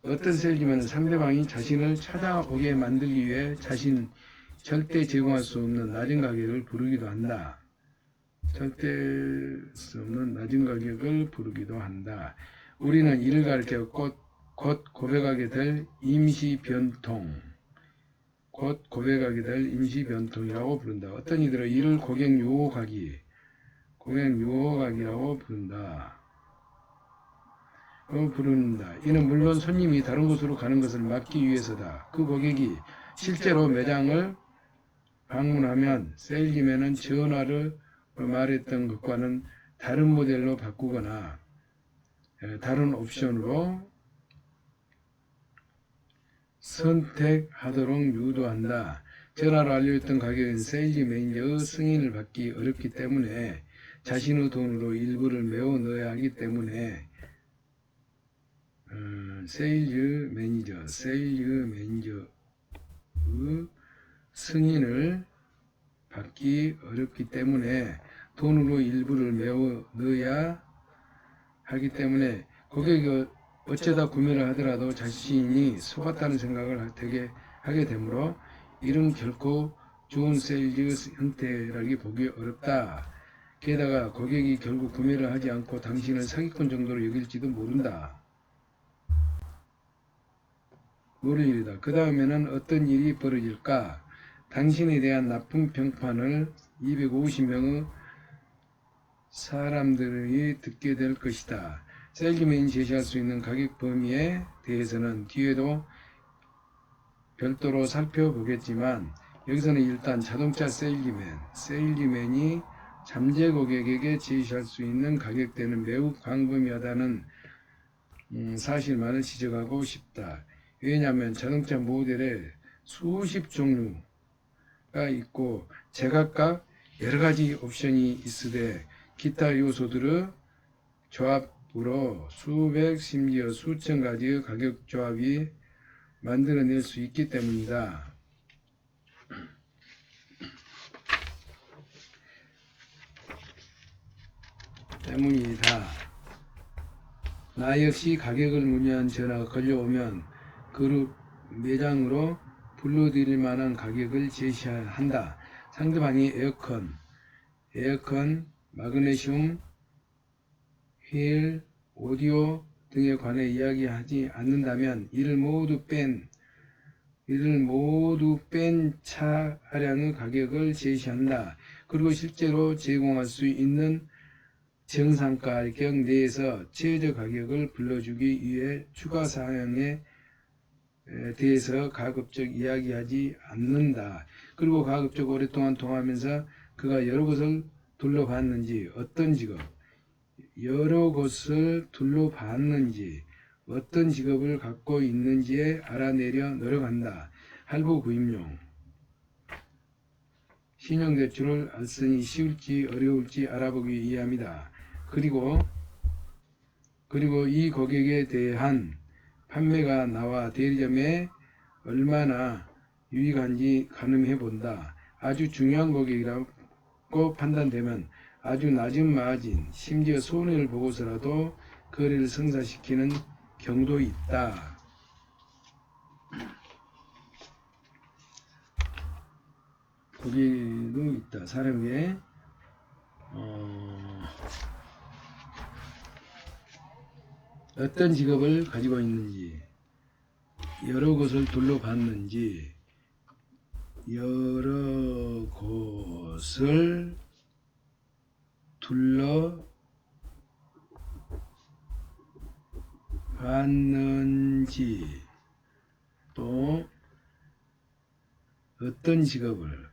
어떤 세일즈맨은 상대방이 자신을 찾아오게 만들기 위해 자신 절대 제공할 수 없는 낮은 가격을 부르기도 한다. 우리는 이를 가리켜 곧 고백하게 될 임시 변통, 곧 고백하게 될 임시 변통이라고 부른다. 어떤 이들은 이를 고객 유혹하기라고 부른다. 이는 물론 손님이 다른 곳으로 가는 것을 막기 위해서다. 그 고객이 실제로 매장을 방문하면 세일즈맨은 전화를 말했던 것과는 다른 모델로 바꾸거나 다른 옵션으로 선택하도록 유도한다. 전화로 알려줬던 가격은 세일즈 매니저의 승인을 받기 어렵기 때문에 자신의 돈으로 일부를 메워 넣어야 하기 때문에 세일즈 매니저의 승인을 받기 어렵기 때문에 돈으로 일부를 메워 넣어야 하기 때문에 고객이 어쩌다 구매를 하더라도 자신이 속았다는 생각을 되게 하게 되므로 이는 결코 좋은 세일즈 형태라기 보기 어렵다. 게다가 고객이 결국 구매를 하지 않고 당신을 사기꾼 정도로 여길지도 모른다. 모를 일이다. 그 다음에는 어떤 일이 벌어질까? 당신에 대한 나쁜 평판을 250명의 사람들이 듣게 될 것이다. 세일즈맨이 제시할 수 있는 가격 범위에 대해서는 뒤에도 별도로 살펴보겠지만 여기서는 일단 자동차 세일즈맨이 잠재 고객에게 제시할 수 있는 가격대는 매우 광범위하다는 사실만을 지적하고 싶다. 왜냐하면 자동차 모델에 수십 종류가 있고 제각각 여러가지 옵션이 있으되 기타 요소들의 조합으로 수백 심지어 수천 가지의 가격 조합이 만들어낼 수 있기 때문이다. 나 역시 가격을 문의한 전화가 걸려오면 그 매장으로 불러드릴 만한 가격을 제시한다. 상대방이 에어컨, 마그네슘, 휠, 오디오 등에 관해 이야기하지 않는다면 이를 모두 뺀 차량의 가격을 제시한다. 그리고 실제로 제공할 수 있는 정상가격 내에서 최저 가격을 불러주기 위해 추가 사항에 대해서 가급적 이야기하지 않는다. 그리고 가급적 오랫동안 통화하면서 그가 여러 곳을 둘러봤는지, 어떤 직업을 갖고 있는지에 알아내려 노력한다. 할부 구입용 신용대출을 알선이 쉬울지 어려울지 알아보기 위함이다. 그리고 이 고객에 대한 판매가 나와 대리점에 얼마나 유익한지 가늠해 본다. 아주 중요한 고객이라고 판단되면 아주 낮은 마진, 심지어 손해를 보고서라도 거래를 성사시키는 경우도 있다. 고객도 있다. 사람에게 어떤 직업을 가지고 있는지, 여러 곳을 둘러봤는지, 또 어떤 직업을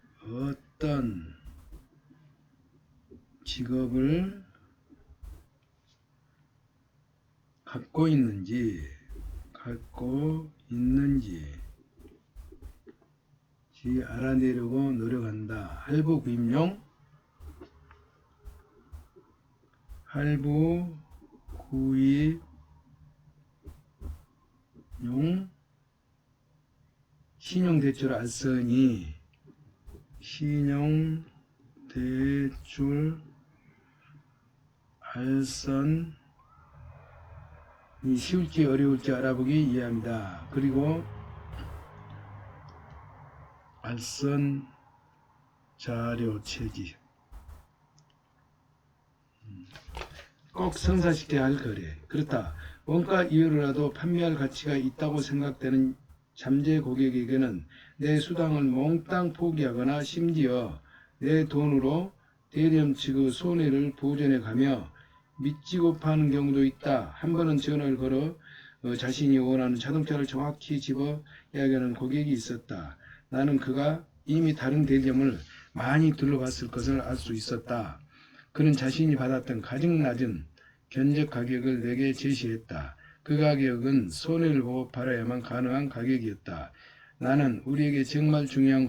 갖고 있는지 알아내려고 노력한다. 할부 구입용 신용대출 알선이 쉬울지 어려울지 알아보기 위함이다. 그리고 알선 자료 채집 꼭 성사시켜야 할 거래. 그렇다. 원가 이하로라도 판매할 가치가 있다고 생각되는 잠재 고객에게는 내 수당을 몽땅 포기하거나 심지어 내 돈으로 대리점 측의 손해를 보전해 가며 미치고 파는 경우도 있다. 한 번은 전화를 걸어 자신이 원하는 자동차를 정확히 집어 이야기하는 고객이 있었다. 나는 그가 이미 다른 대리점을 많이 둘러봤을 것을 알 수 있었다. 그는 자신이 받았던 가장 낮은 견적 가격을 내게 제시했다. 그 가격은 손해를 보고 팔아야만 가능한 가격이었다. 나는 우리에게 정말 중요한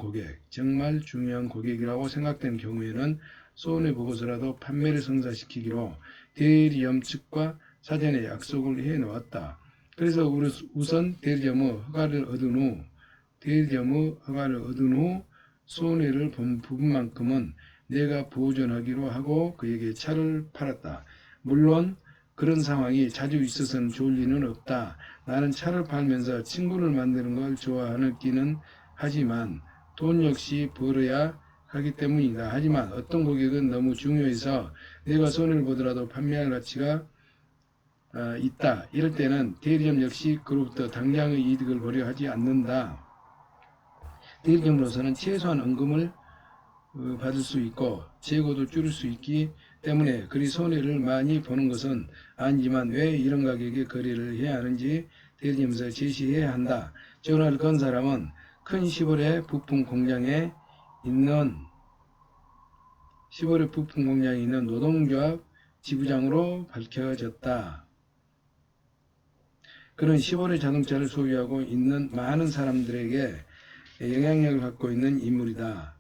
고객이라고 생각된 경우에는 손해보고서라도 판매를 성사시키기로 대리점 측과 사전에 약속을 해놓았다. 그래서 우선 대리점의 허가를 얻은 후 손해를 본 부분만큼은 내가 보존하기로 하고 그에게 차를 팔았다. 물론 그런 상황이 자주 있어서는 좋을 리는 없다. 나는 차를 팔면서 친구를 만드는 걸 좋아하기는 하지만 돈 역시 벌어야 하기 때문이다. 하지만 어떤 고객은 너무 중요해서 내가 손해를 보더라도 판매할 가치가 있다. 이럴 때는 대리점 역시 그로부터 당장의 이득을 보려 하지 않는다. 대리점으로서는 최소한 원금을 받을 수 있고 재고도 줄일 수 있기 때문에 그리 손해를 많이 보는 것은 아니지만 왜 이런 가격에 거래를 해야 하는지 대리점에서 제시해야 한다. 전화를 건 사람은 큰 시보레 부품 공장에 있는 노동조합 지부장으로 밝혀졌다. 그는 시보레 자동차를 소유하고 있는 많은 사람들에게 영향력을 갖고 있는 인물이다.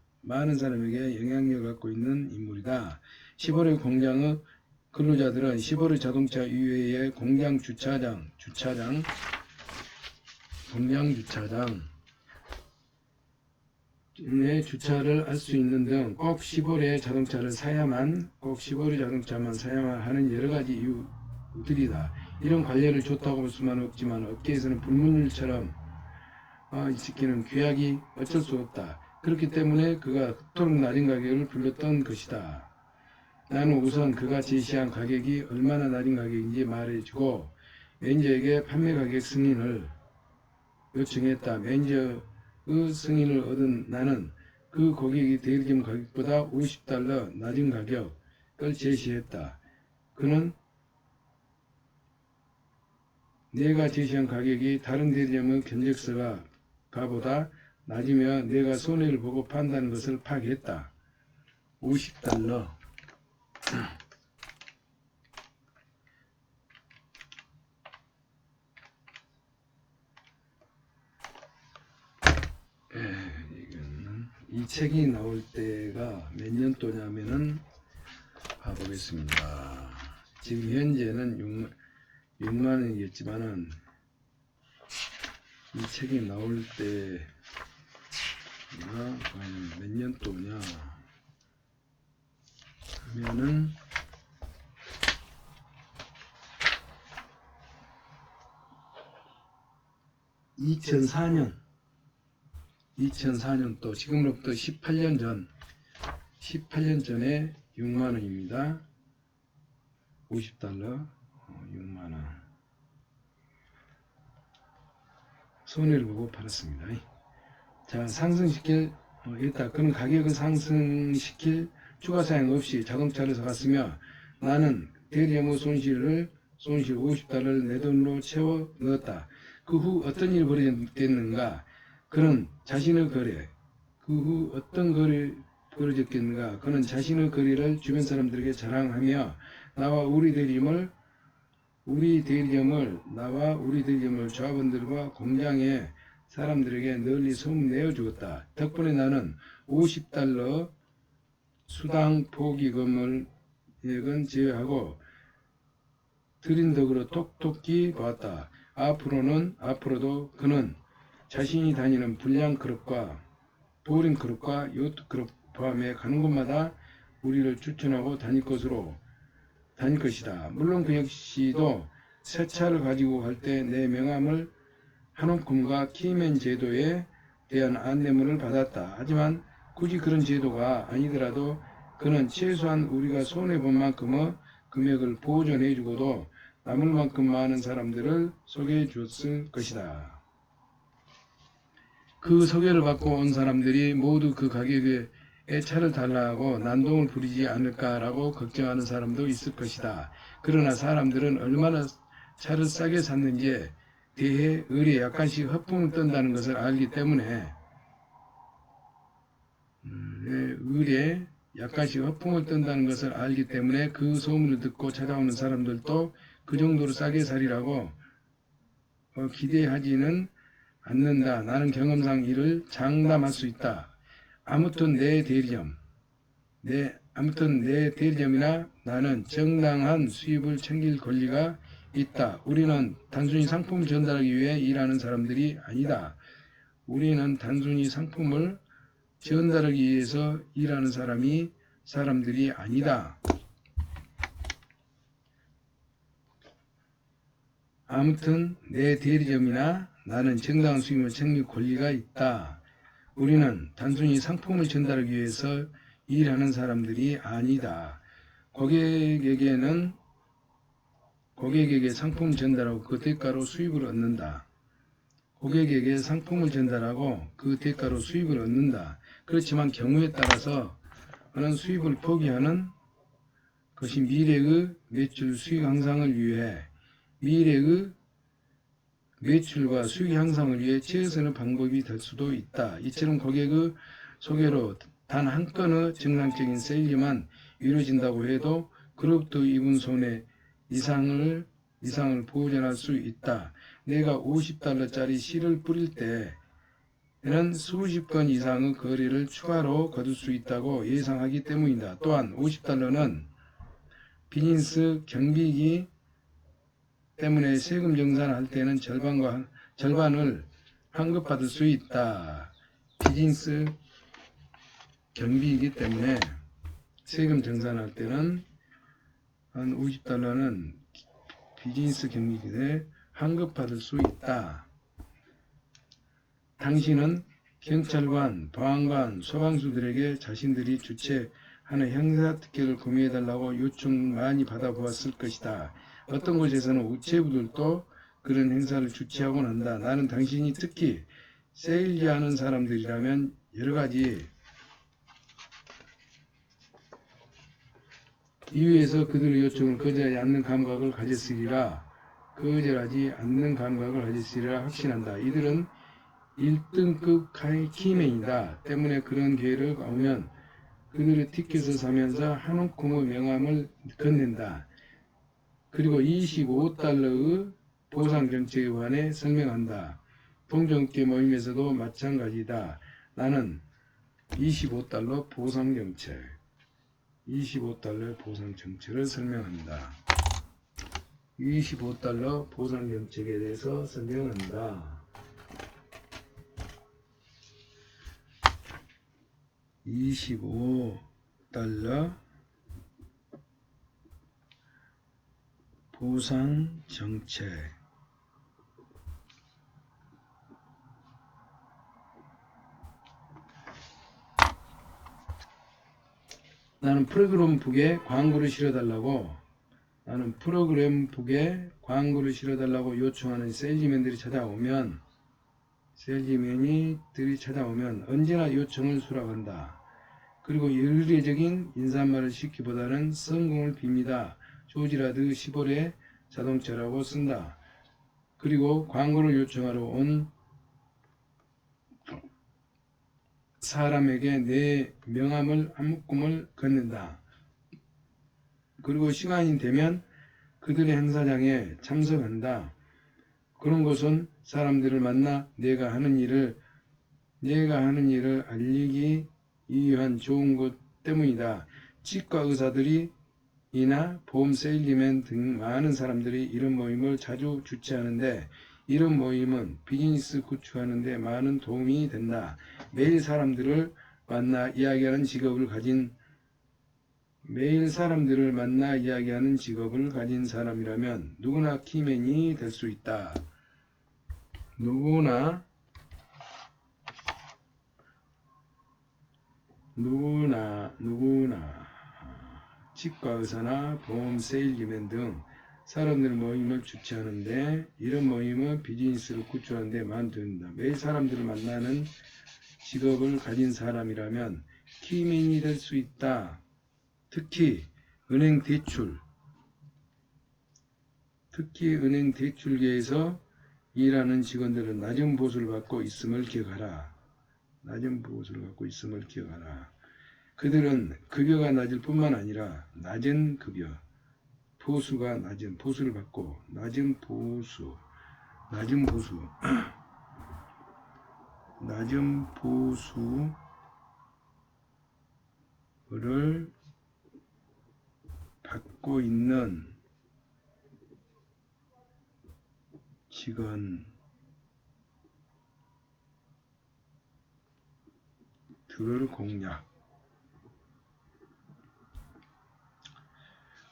시보레 공장의 근로자들은 시보레 자동차 이외의 공장 주차장에 주차를 할 수 있는 등 꼭 시보레 자동차만 사야만 하는 여러 가지 이유들이다. 이런 관례를 좋다고 볼 수만 없지만 업계에서는 불문율처럼 이 새끼는 귀하기 어쩔 수 없다. 그렇기 때문에 그가 그토록 낮은 가격을 불렀던 것이다. 나는 우선 그가 제시한 가격이 얼마나 낮은 가격인지 말해주고 매니저에게 판매 가격 승인을 요청했다. 매니저의 승인을 얻은 나는 그 고객이 대리점 가격보다 $50 낮은 가격을 제시했다. 그는 내가 제시한 가격이 다른 대리점의 견적서가 보다 낮으며 내가 손해를 보고 판다는 것을 파악했다. $50. 이 책이 나올 때가 몇 년도냐면은 봐보겠습니다. 지금 현재는 6만 원이겠지만은 이 책이 나올 때가 몇 년도냐 하면은 2004년도 지금으로부터 18년 전에 6만 원입니다. $50 6만 원. 손해를 보고 팔았습니다. 자, 그는 가격을 상승시킬 추가 사양 없이 자동차를 사갔으며 나는 대리점의 손실 $50를 내 돈으로 채워 넣었다. 그 후 어떤 일이 벌어졌겠는가? 그는 자신의 거래를 주변 사람들에게 자랑하며 나와 우리 대리점을 조합원들과 공장의 사람들에게 널리 소문내어 주었다. 덕분에 나는 $50 수당 포기금을 제외하고 드린 덕으로 톡톡히 보았다. 앞으로도 그는 자신이 다니는 불량 클럽과 보링 클럽과 요트 클럽 포함해 가는 곳마다 우리를 추천하고 다닐 것이다. 물론 그 역시도 새 차를 가지고 갈 때 내 명함을 한옥금과 키맨 제도에 대한 안내문을 받았다. 하지만 굳이 그런 제도가 아니더라도 그는 최소한 우리가 손해본 만큼의 금액을 보존해주고도 남을 만큼 많은 사람들을 소개해 주었을 것이다. 그 소개를 받고 온 사람들이 모두 그 가격에 차를 달라하고 난동을 부리지 않을까라고 걱정하는 사람도 있을 것이다. 그러나 사람들은 얼마나 차를 싸게 샀는지에 대해 을에 약간씩 허풍을 떤다는 것을 알기 때문에 을에 약간씩 허풍을 떤다는 것을 알기 때문에 그 소문을 듣고 찾아오는 사람들도 그 정도로 싸게 사리라고 기대하지는 않는다. 나는 경험상 이를 장담할 수 있다. 아무튼 내 대리점이나 나는 정당한 수입을 챙길 권리가 있다. 우리는 단순히 상품을 전달하기 위해 일하는 사람들이 아니다. 우리는 단순히 상품을 전달하기 위해서 일하는 사람들이 아니다. 아무튼 내 대리점이나 나는 정당한 수입을 챙길 권리가 있다. 우리는 단순히 상품을 전달하기 위해서 일하는 사람들이 아니다. 고객에게 상품을 전달하고 그 대가로 수입을 얻는다. 고객에게 상품을 전달하고 그 대가로 수입을 얻는다. 그렇지만 경우에 따라서는 수입을 포기하는 것이 미래의 매출 수익 향상을 위해 미래의 매출과 수익 향상을 위해 최선의 방법이 될 수도 있다. 이처럼 고객의 소개로 단 한 건의 정상적인 세일만 이루어진다고 해도 그로부터 입은 손해 이상을 보전할 수 있다. 내가 $50짜리 실을 뿌릴 때에는 수십 건 이상의 거래를 추가로 거둘 수 있다고 예상하기 때문이다. 또한 $50는 비즈니스 경비이기 때문에 세금 정산할 때는 절반을 환급받을 수 있다. 비즈니스 경비이기 때문에 세금 정산할 때는 한 $50는 비즈니스 경비이기 때문에 환급받을 수 있다. 당신은 경찰관, 보안관, 소방수들에게 자신들이 주최하는 행사특혜를 구매해달라고 요청을 많이 받아보았을 것이다. 어떤 곳에서는 우체부들도 그런 행사를 주최하곤 한다. 나는 당신이 특히 세일즈하는 사람들이라면 여러가지 이유에서 그들의 요청을 거절하지 않는 감각을 가졌으리라 확신한다. 이들은 1등급 키맨이다. 때문에 그런 기회를 오면 그들의 티켓을 사면서 한 움큼의 명함을 건넨다. 그리고 $25의 보상정책에 관해 설명한다. 동종업계 모임에서도 마찬가지다. 나는 $25 보상정책을 설명한다. $25 보상정책에 대해서 설명한다. $25 보상정책. 나는 프로그램 북에 광고를 실어달라고 요청하는 세일즈맨들이 찾아오면 언제나 요청을 수락한다. 그리고 의례적인 인사말을 시키기보다는 성공을 빕니다. 조지 라드 시보레 자동차라고 쓴다. 그리고 광고를 요청하러 온 사람에게 내 명함을 한 묶음을 건넨다. 그리고 시간이 되면 그들의 행사장에 참석한다. 그런 곳은 사람들을 만나 내가 하는 일을 알리기 위한 좋은 곳 때문이다. 치과 의사들이나 보험 세일즈맨 등 많은 사람들이 이런 모임을 자주 주최하는데 이런 모임은 비즈니스 구축하는 데 많은 도움이 된다. 매일 사람들을 만나 이야기하는 직업을 가진 사람이라면 누구나 키맨이 될 수 있다. 누구나 치과 의사나 보험 세일즈맨 등 사람들 모임을 주최하는데 이런 모임은 비즈니스를 구축하는 데 도움된다. 매일 사람들을 만나는 직업을 가진 사람이라면 키맨이 될 수 있다. 특히 은행 대출계에서 일하는 직원들은 낮은 보수를 받고 있음을 기억하라. 낮은 보수를 받고 있음을 기억하라. 그들은 급여가 낮을 뿐만 아니라 낮은 급여, 보수가 낮은 보수를 받고 낮은 보수를 받고 있는 직원들을 공략.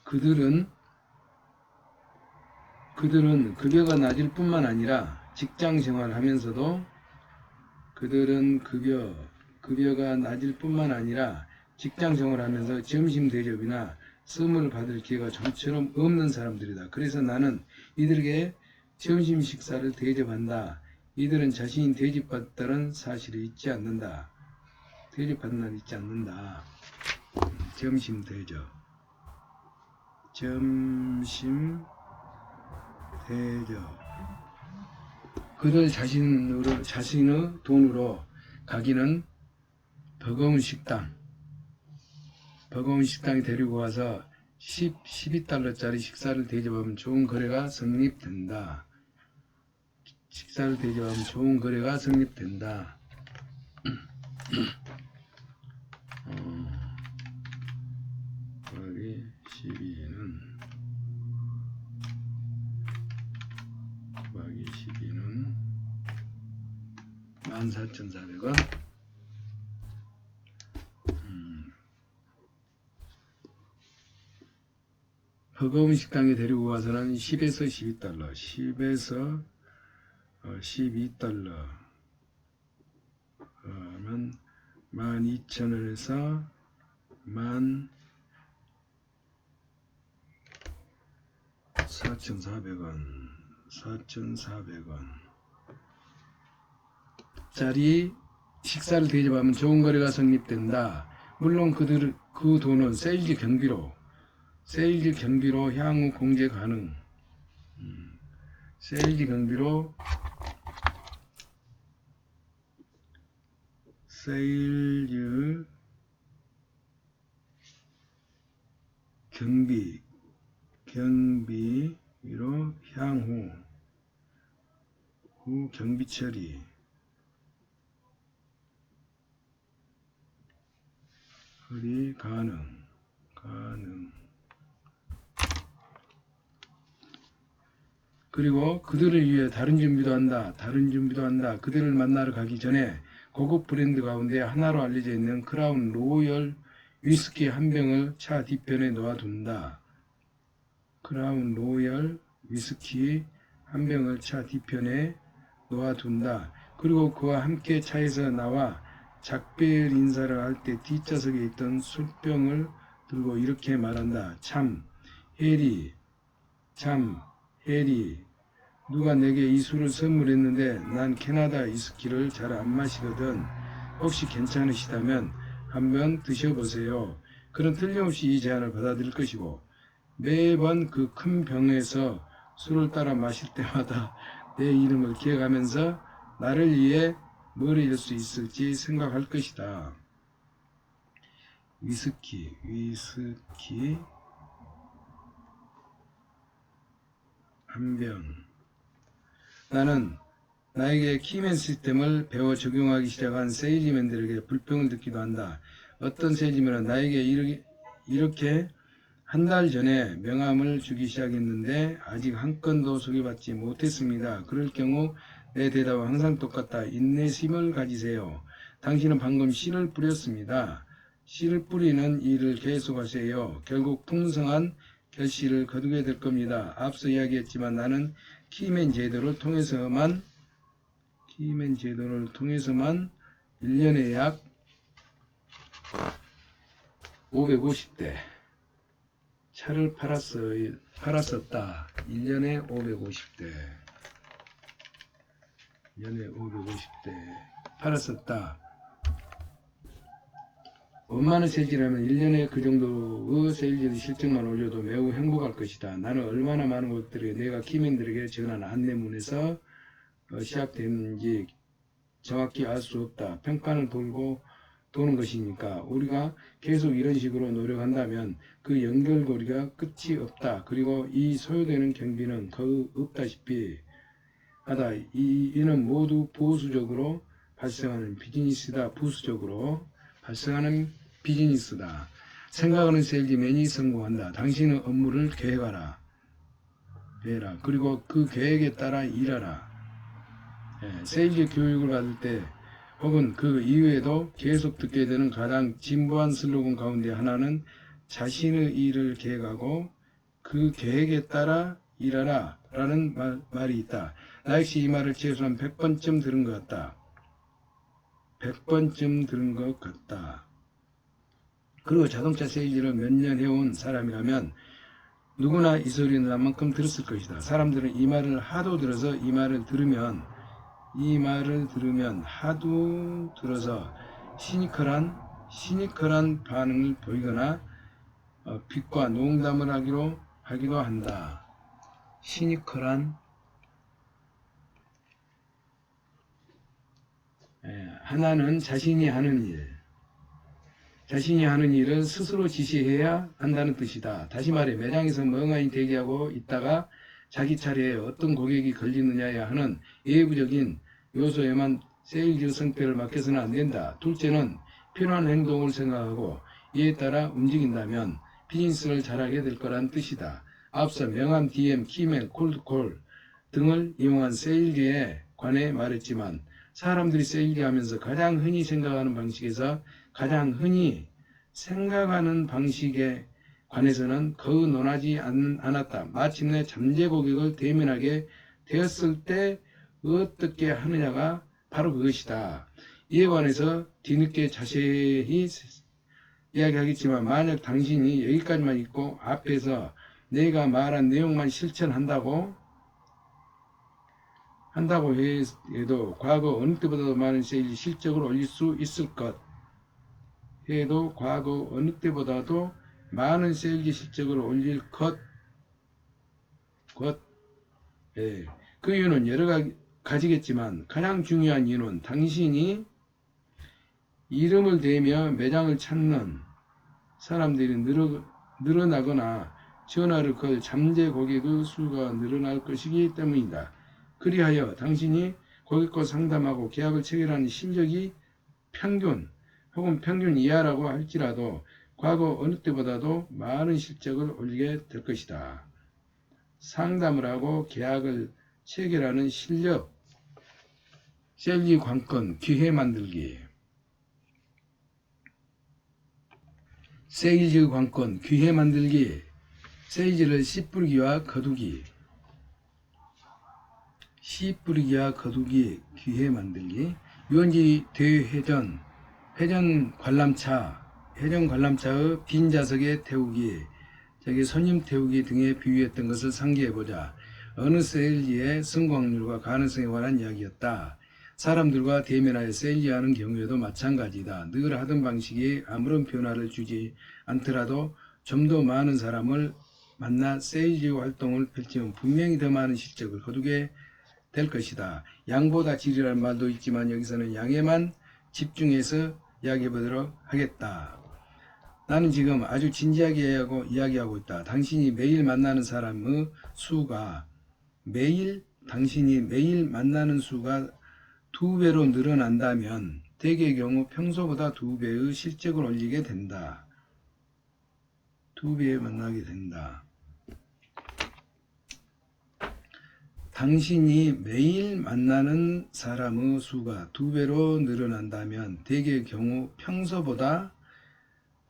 그들은 급여가 낮을 뿐만 아니라 직장 생활하면서도 급여가 낮을 뿐만 아니라 직장 생활하면서 점심 대접이나 선물을 받을 기회가 좀처럼 없는 사람들이다. 그래서 나는 이들에게 점심 식사를 대접한다. 이들은 자신이 대접받다는 사실을 잊지 않는다. 점심 대접. 그들 자신의 돈으로 가기는 버거운 식당에 데리고 가서 12달러짜리 식사를 대접하면 좋은 거래가 성립된다. 여기 12는 14,400원. 버거운 식당에 데리고 가서는 10에서 12달러 그러면 12,000원에서 14,400원 짜리 식사를 대접하면 좋은 거래가 성립된다. 물론 그 돈은 세일즈 경비로 향후 공제 가능. 세일즈 경비로 향후 경비 처리 가능. 그리고 그들을 위해 다른 준비도 한다. 그들을 만나러 가기 전에 고급 브랜드 가운데 하나로 알려져 있는 크라운 로열 위스키 한 병을 차 뒤편에 놓아둔다. 그리고 그와 함께 차에서 나와 작별 인사를 할 때 뒷좌석에 있던 술병을 들고 이렇게 말한다. 참 해리, 누가 내게 이 술을 선물했는데 난 캐나다 위스키를 잘 안 마시거든. 혹시 괜찮으시다면 한번 드셔보세요. 그는 틀림없이 이 제안을 받아들일 것이고 매번 그 큰 병에서 술을 따라 마실 때마다 내 이름을 기억하면서 나를 위해 뭘 해줄 수 있을지 생각할 것이다. 위스키 한 병. 나는 나에게 키맨 시스템을 배워 적용하기 시작한 세일즈맨들에게 불평을 듣기도 한다. 어떤 세일즈맨은 나에게 이렇게 한 달 전에 명함을 주기 시작했는데 아직 한 건도 소개받지 못했습니다. 그럴 경우 내 대답은 항상 똑같다. 인내심을 가지세요. 당신은 방금 씨를 뿌렸습니다. 씨를 뿌리는 일을 계속하세요. 결국 풍성한 결실을 거두게 될 겁니다. 앞서 이야기했지만 나는 키맨 제도를 통해서만 1년에 약 550대 차를 팔았었다. 1년에 550대. 1년에 550대 팔았었다. 원만한 세일즈라면 1년에 그 정도의 세일즈 실적만 올려도 매우 행복할 것이다. 나는 얼마나 많은 것들이 내가 키맨들에게 전한 안내문에서 시작됐는지 정확히 알 수 없다. 평판을 돌고 도는 것이니까 우리가 계속 이런 식으로 노력한다면 그 연결고리가 끝이 없다. 그리고 이 소요되는 경비는 거의 없다시피 하다. 이는 모두 보수적으로 발생하는 비즈니스다. 부수적으로 발생하는 비즈니스다. 생각하는 세일즈맨이 성공한다. 당신의 업무를 계획하라. 그리고 그 계획에 따라 일하라. 세일즈 교육을 받을 때 혹은 그 이후에도 계속 듣게 되는 가장 진부한 슬로건 가운데 하나는 자신의 일을 계획하고 그 계획에 따라 일하라 라는 말이 있다. 나 역시 이 말을 최소한 100번쯤 들은 것 같다. 100번쯤 들은 것 같다. 그리고 자동차 세일즈를 몇 년 해온 사람이라면 누구나 이 소리는 나만큼 들었을 것이다. 사람들은 이 말을 하도 들어서 이 말을 들으면 하도 들어서 시니컬한 반응을 보이거나 빚과 농담을 하기도 한다. 하나는 자신이 하는 일을 스스로 지시해야 한다는 뜻이다. 다시 말해 매장에서 멍하니 대기하고 있다가 자기 차례에 어떤 고객이 걸리느냐에 하는 예부적인 요소에만 세일즈 성패를 맡겨서는 안 된다. 둘째는 필요한 행동을 생각하고 이에 따라 움직인다면 비즈니스를 잘하게 될 거란 뜻이다. 앞서 명함, DM, 키맨, 콜드콜 등을 이용한 세일즈에 관해 말했지만 사람들이 세일즈 하면서 가장 흔히 생각하는 방식에서 가장 흔히 생각하는 방식에 관해서는 거의 논하지 않았다. 마침내 잠재 고객을 대면하게 되었을 때 어떻게 하느냐가 바로 그것이다. 이에 관해서 뒤늦게 자세히 이야기하겠지만 만약 당신이 여기까지만 읽고 앞에서 내가 말한 내용만 실천한다고 해도 과거 어느 때보다도 많은 세일즈 실적을 올릴 수 있을 것. 과거 어느 때보다도 많은 세일즈 실적을 올릴 것. 그 이유는 여러 가지겠지만 가장 중요한 이유는 당신이 이름을 대며 매장을 찾는 사람들이 늘어나거나 전화를 걸 잠재 고객의 수가 늘어날 것이기 때문이다. 그리하여 당신이 고객과 상담하고 계약을 체결하는 실력이 평균 혹은 평균 이하라고 할지라도 과거 어느 때보다도 많은 실적을 올리게 될 것이다. 상담을 하고 계약을 체결하는 실력, 세일즈 관건, 기회 만들기. 세일즈 관건, 기회 만들기. 세일즈를 씨 뿌리기와 거두기. 기회 만들기. 유원지 대회전, 회전 관람차의 빈 좌석에 태우기, 손님 태우기 등에 비유했던 것을 상기해보자. 어느 세일즈의 성공률과 가능성에 관한 이야기였다. 사람들과 대면하여 세일즈하는 경우에도 마찬가지다. 늘 하던 방식이 아무런 변화를 주지 않더라도 좀 더 많은 사람을 만나 세일즈 활동을 펼치면 분명히 더 많은 실적을 거두게 될 것이다. 양보다 질이라는 말도 있지만 여기서는 양에만 집중해서 이야기해보도록 하겠다. 나는 지금 아주 진지하게 이야기하고 있다. 당신이 매일 만나는 사람의 수가 당신이 매일 만나는 수가 2배로 늘어난다면 대개의 경우 평소보다 2배의 실적을 올리게 된다. 2배 만나게 된다. 당신이 매일 만나는 사람의 수가 2배로 늘어난다면 대개의 경우 평소보다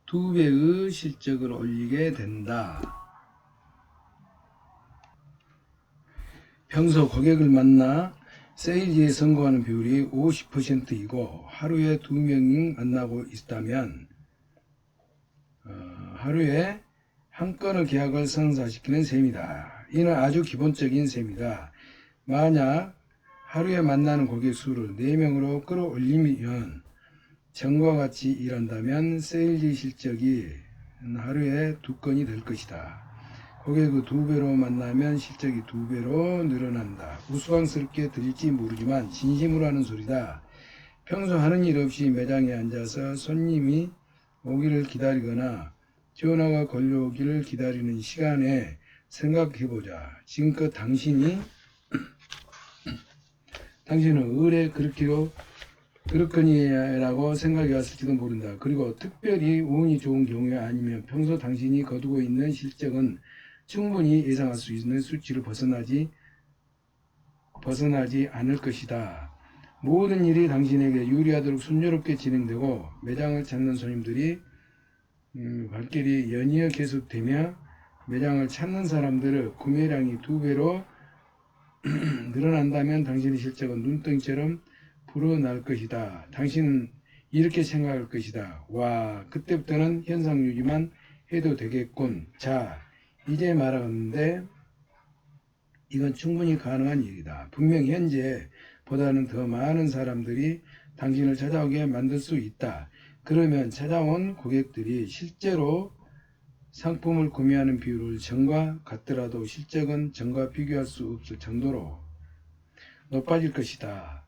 2배의 실적을 올리게 된다. 평소 고객을 만나 세일즈에 성공하는 비율이 50%이고 하루에 2명이 만나고 있다면 하루에 한 건의 계약을 성사시키는 셈이다. 이는 아주 기본적인 셈이다. 만약 하루에 만나는 고객 수를 4명으로 끌어올리면 전과 같이 일한다면 세일즈 실적이 하루에 2건이 될 것이다. 고객을 2배로 만나면 실적이 2배로 늘어난다. 우스꽝스럽게 들릴지 모르지만 진심으로 하는 소리다. 평소 하는 일 없이 매장에 앉아서 손님이 오기를 기다리거나 전화가 걸려오기를 기다리는 시간에 생각해보자. 지금껏 당신은 의뢰 그렇거니라고 생각이 왔을지도 모른다. 그리고 특별히 운이 좋은 경우에 아니면 평소 당신이 거두고 있는 실적은 충분히 예상할 수 있는 수치를 벗어나지 않을 것이다. 모든 일이 당신에게 유리하도록 순조롭게 진행되고 매장을 찾는 손님들이 발길이 연이어 계속되며 매장을 찾는 사람들의 구매량이 2배로 늘어난다면 당신의 실적은 눈덩이처럼 불어날 것이다. 당신은 이렇게 생각할 것이다. 와, 그때부터는 현상 유지만 해도 되겠군. 자, 이제 말하는데 이건 충분히 가능한 일이다. 분명 현재보다는 더 많은 사람들이 당신을 찾아오게 만들 수 있다. 그러면 찾아온 고객들이 실제로 상품을 구매하는 비율을 전과 같더라도 실적은 전과 비교할 수 없을 정도로 높아질 것이다.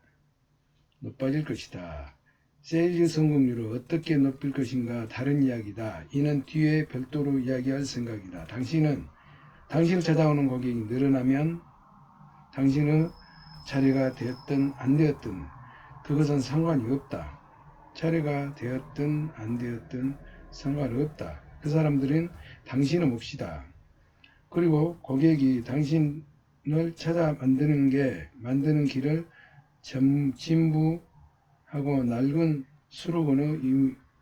세일즈 성공률을 어떻게 높일 것인가 다른 이야기다. 이는 뒤에 별도로 이야기할 생각이다. 당신을 찾아오는 고객이 늘어나면 당신의 차례가 되었든 안 되었든 그것은 상관이 없다. 차례가 되었든 안 되었든 상관없다. 그 사람들은 당신의 몫이다. 그리고 고객이 당신을 찾아 만드는 길을 진부하고 낡은 수록원의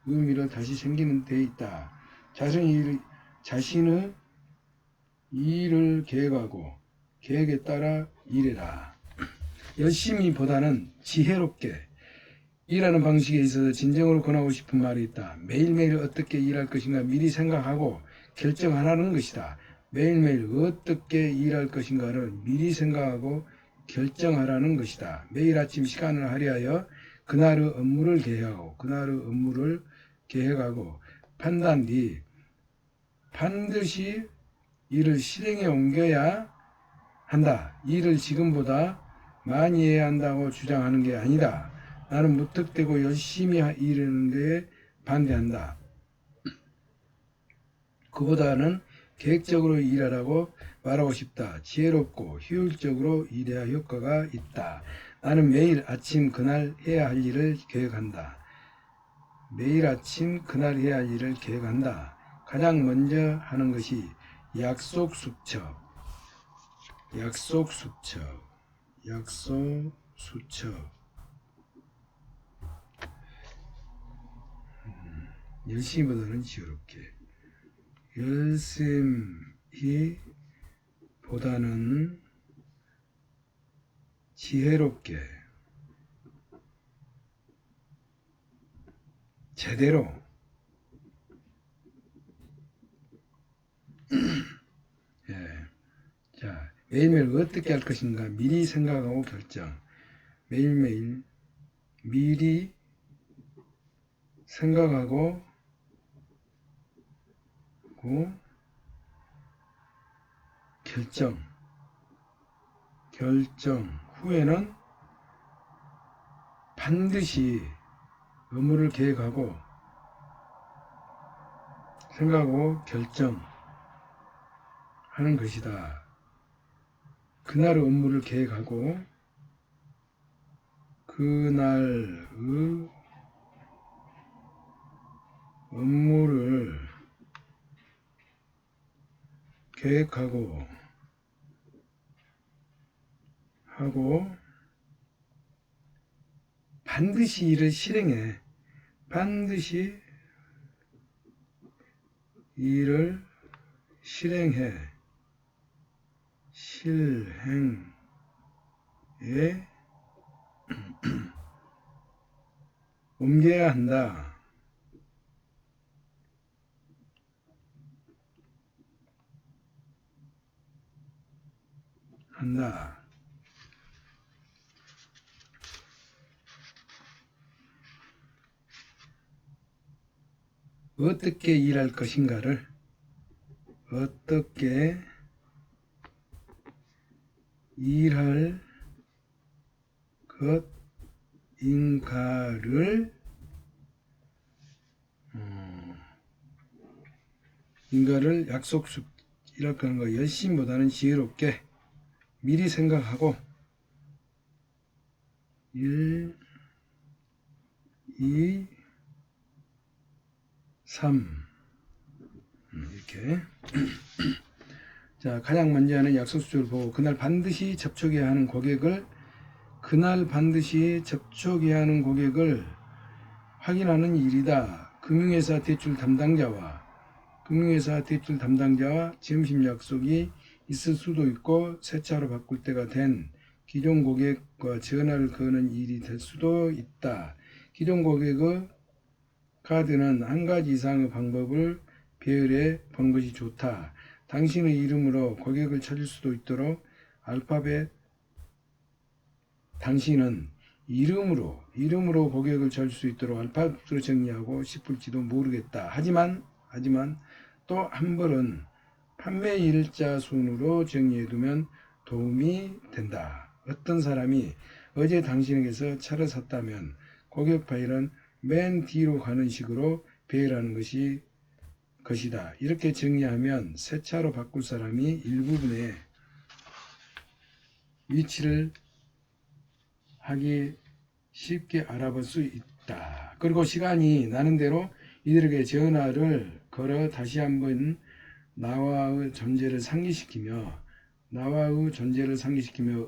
의미를 다시 생기는 데 있다. 자신의 일을 계획하고 계획에 따라 일해라. 열심히보다는 지혜롭게 일하는 방식에 있어서 진정으로 권하고 싶은 말이 있다. 매일매일 어떻게 일할 것인가 미리 생각하고 결정하라는 것이다. 매일매일 어떻게 일할 것인가를 미리 생각하고 결정하라는 것이다. 매일 아침 시간을 할애하여 그날의 업무를 계획하고 판단 뒤 반드시 일을 실행에 옮겨야 한다. 일을 지금보다 많이 해야 한다고 주장하는 게 아니다. 나는 무턱대고 열심히 일하는 데 반대한다. 그보다는 계획적으로 일하라고 말하고 싶다. 지혜롭고 효율적으로 일해야 효과가 있다. 나는 매일 아침 그날 해야 할 일을 계획한다. 가장 먼저 하는 것이 약속 수첩. 열심히보다는 지혜롭게. 열심히보다는 지혜롭게. 제대로. 예. 자, 매일매일 어떻게 할 것인가 미리 생각하고 결정. 매일매일 미리 생각하고 결정 후에는 반드시 업무를 계획하고 생각하고 결정하는 것이다. 그날의 업무를 계획하고 그날의 업무를 계획하고 반드시 일을 실행해. 옮겨야 한다. 한다. 어떻게 일할 것인가를 어떻게 일할 것인가를 인가를 일할 거 열심보다는 지혜롭게 미리 생각하고 1, 2, 3 이렇게 자, 가장 먼저 하는 약속 수주를 보고 그날 반드시 접촉해야 하는 고객을 확인하는 일이다. 금융회사 대출 담당자와 점심 약속이 있을 수도 있고 새 차로 바꿀 때가 된 기존 고객과 전화를 거는 일이 될 수도 있다. 기존 고객의 카드는 한 가지 이상의 방법을 배열해 본 것이 좋다. 당신의 이름으로 고객을 찾을 수도 있도록 당신은 이름으로 고객을 찾을 수 있도록 알파벳으로 정리하고 싶을지도 모르겠다. 하지만 또 한 벌은 판매 일자 순으로 정리해두면 도움이 된다. 어떤 사람이 어제 당신에게서 차를 샀다면 고객 파일은 맨 뒤로 가는 식으로 배열하는 것이다. 이렇게 정리하면 새 차로 바꿀 사람이 일부분의 위치를 하기 쉽게 알아볼 수 있다. 그리고 시간이 나는 대로 이들에게 전화를 걸어 다시 한번 나와의 존재를 상기시키며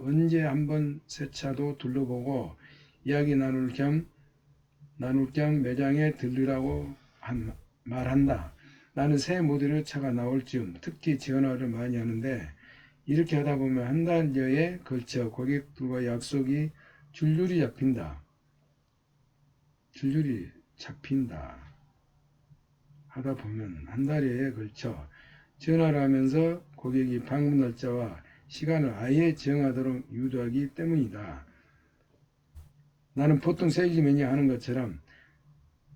언제 한번 새 차도 둘러보고 이야기 나눌 겸 매장에 들르라고 말한다. 나는 새 모델의 차가 나올 즈음 특히 전화를 많이 하는데 이렇게 하다 보면 한 달여에 걸쳐 고객들과 약속이 줄줄이 잡힌다. 하다 보면 한 달여에 걸쳐 전화를 하면서 고객이 방문 날짜와 시간을 아예 정하도록 유도하기 때문이다. 나는 보통 세일즈맨이 하는 것처럼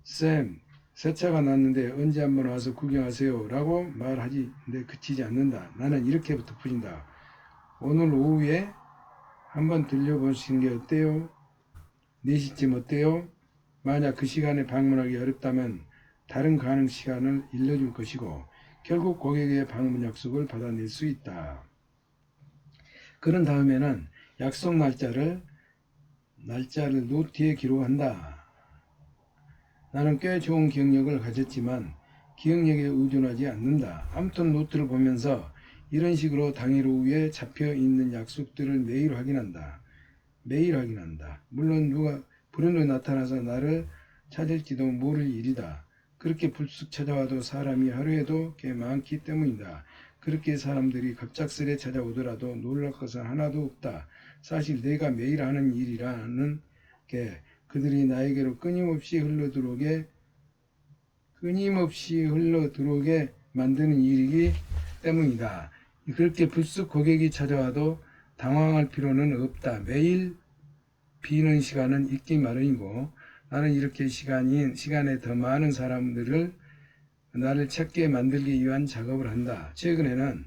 쌤, 새 차가 났는데 언제 한번 와서 구경하세요 라고 말하지는데 그치지 않는다. 나는 이렇게부터 풀린다. 오늘 오후에 한번 들려보시는 게 어때요? 4시쯤 어때요? 만약 그 시간에 방문하기 어렵다면 다른 가능 시간을 일러줄 것이고 결국 고객의 방문 약속을 받아낼 수 있다. 그런 다음에는 약속 날짜를 노트에 기록한다. 나는 꽤 좋은 기억력을 가졌지만 기억력에 의존하지 않는다. 아무튼 노트를 보면서 이런 식으로 당일 오후에 잡혀있는 약속들을 매일 확인한다. 물론 누가 불현듯 나타나서 나를 찾을지도 모를 일이다. 그렇게 불쑥 찾아와도 사람이 하루에도 꽤 많기 때문이다. 그렇게 사람들이 갑작스레 찾아오더라도 놀랄 것은 하나도 없다. 사실 내가 매일 하는 일이라는 게 그들이 나에게로 끊임없이 흘러들어오게 만드는 일이기 때문이다. 그렇게 불쑥 고객이 찾아와도 당황할 필요는 없다. 매일 비는 시간은 있기 마련이고 나는 이렇게 시간에 더 많은 사람들을 나를 찾게 만들기 위한 작업을 한다. 최근에는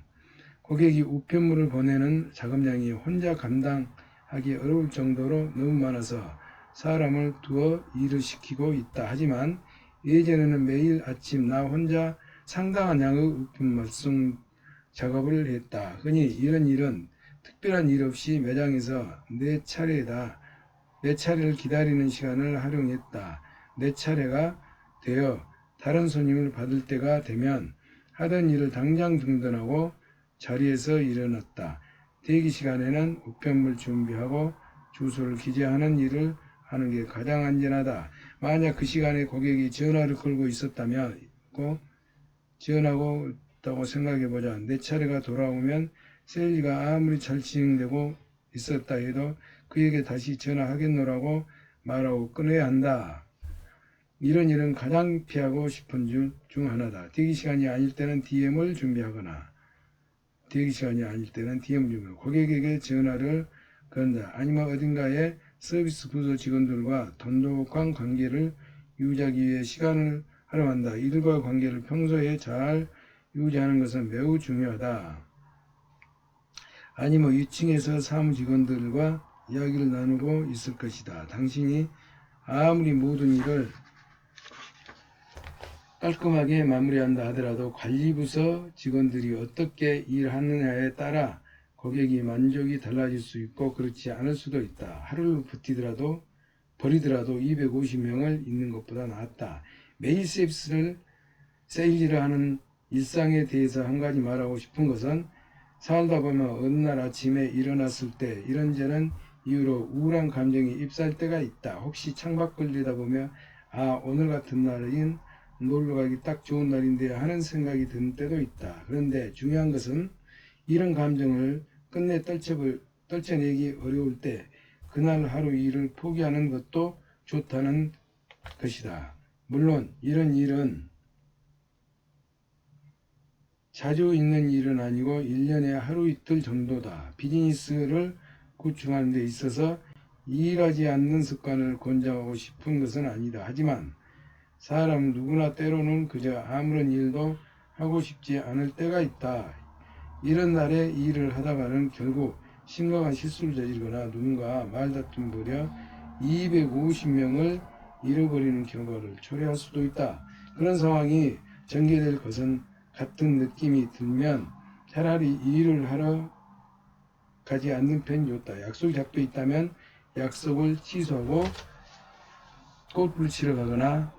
고객이 우편물을 보내는 작업량이 혼자 감당하기 어려울 정도로 너무 많아서 사람을 두어 일을 시키고 있다. 하지만 예전에는 매일 아침 나 혼자 상당한 양의 우편 말송 작업을 했다. 흔히 이런 일은 특별한 일 없이 매장에서 내 차례를 기다리는 시간을 활용했다. 내 차례가 되어 다른 손님을 받을 때가 되면 하던 일을 당장 중단하고 자리에서 일어났다. 대기 시간에는 우편물 준비하고 주소를 기재하는 일을 하는 게 가장 안전하다. 만약 그 시간에 고객이 전화를 걸고 전화하고 있다고 생각해보자. 내 차례가 돌아오면 세일즈가 아무리 잘 진행되고 있었다 해도 그에게 다시 전화하겠노라고 말하고 끊어야 한다. 이런 일은 가장 피하고 싶은 중 하나다. 대기 시간이 아닐 때는 DM을 준비하거나 대기 시간이 아닐 때는 DM으로 고객에게 전화를 건다. 아니면 어딘가에 서비스 부서 직원들과 돈독한 관계를 유지하기 위해 시간을 활용한다. 이들과 관계를 평소에 잘 유지하는 것은 매우 중요하다. 아니면 위층에서 사무직원들과 이야기를 나누고 있을 것이다. 당신이 아무리 모든 일을 깔끔하게 마무리한다 하더라도 관리부서 직원들이 어떻게 일하느냐에 따라 고객이 만족이 달라질 수 있고 그렇지 않을 수도 있다. 하루를 버리더라도 250명을 있는 것보다 낫다. 매일 세일즈를 하는 일상에 대해서 한 가지 말하고 싶은 것은 살다 보면 어느 날 아침에 일어났을 때 이런저런 이유로 우울한 감정이 휩싸일 때가 있다. 혹시 창밖을 내다보며 오늘 같은 날인 놀러가기 딱 좋은 날인데 하는 생각이 드는 때도 있다. 그런데 중요한 것은 이런 감정을 끝내 떨쳐내기 어려울 때 그날 하루 일을 포기하는 것도 좋다는 것이다. 물론 이런 일은 자주 있는 일은 아니고 1년에 하루 이틀 정도다. 비즈니스를 구축하는 데 있어서 일하지 않는 습관을 권장하고 싶은 것은 아니다. 하지만 사람 누구나 때로는 그저 아무런 일도 하고 싶지 않을 때가 있다. 이런 날에 일을 하다가는 결국 심각한 실수를 저지르거나 누군가 말다툼 벌여 250명을 잃어버리는 결과를 초래할 수도 있다. 그런 상황이 전개될 것은 같은 느낌이 들면 차라리 일을 하러 가지 않는 편이 좋다. 약속이 잡혀 있다면 약속을 취소하고 골프를 치러 가거나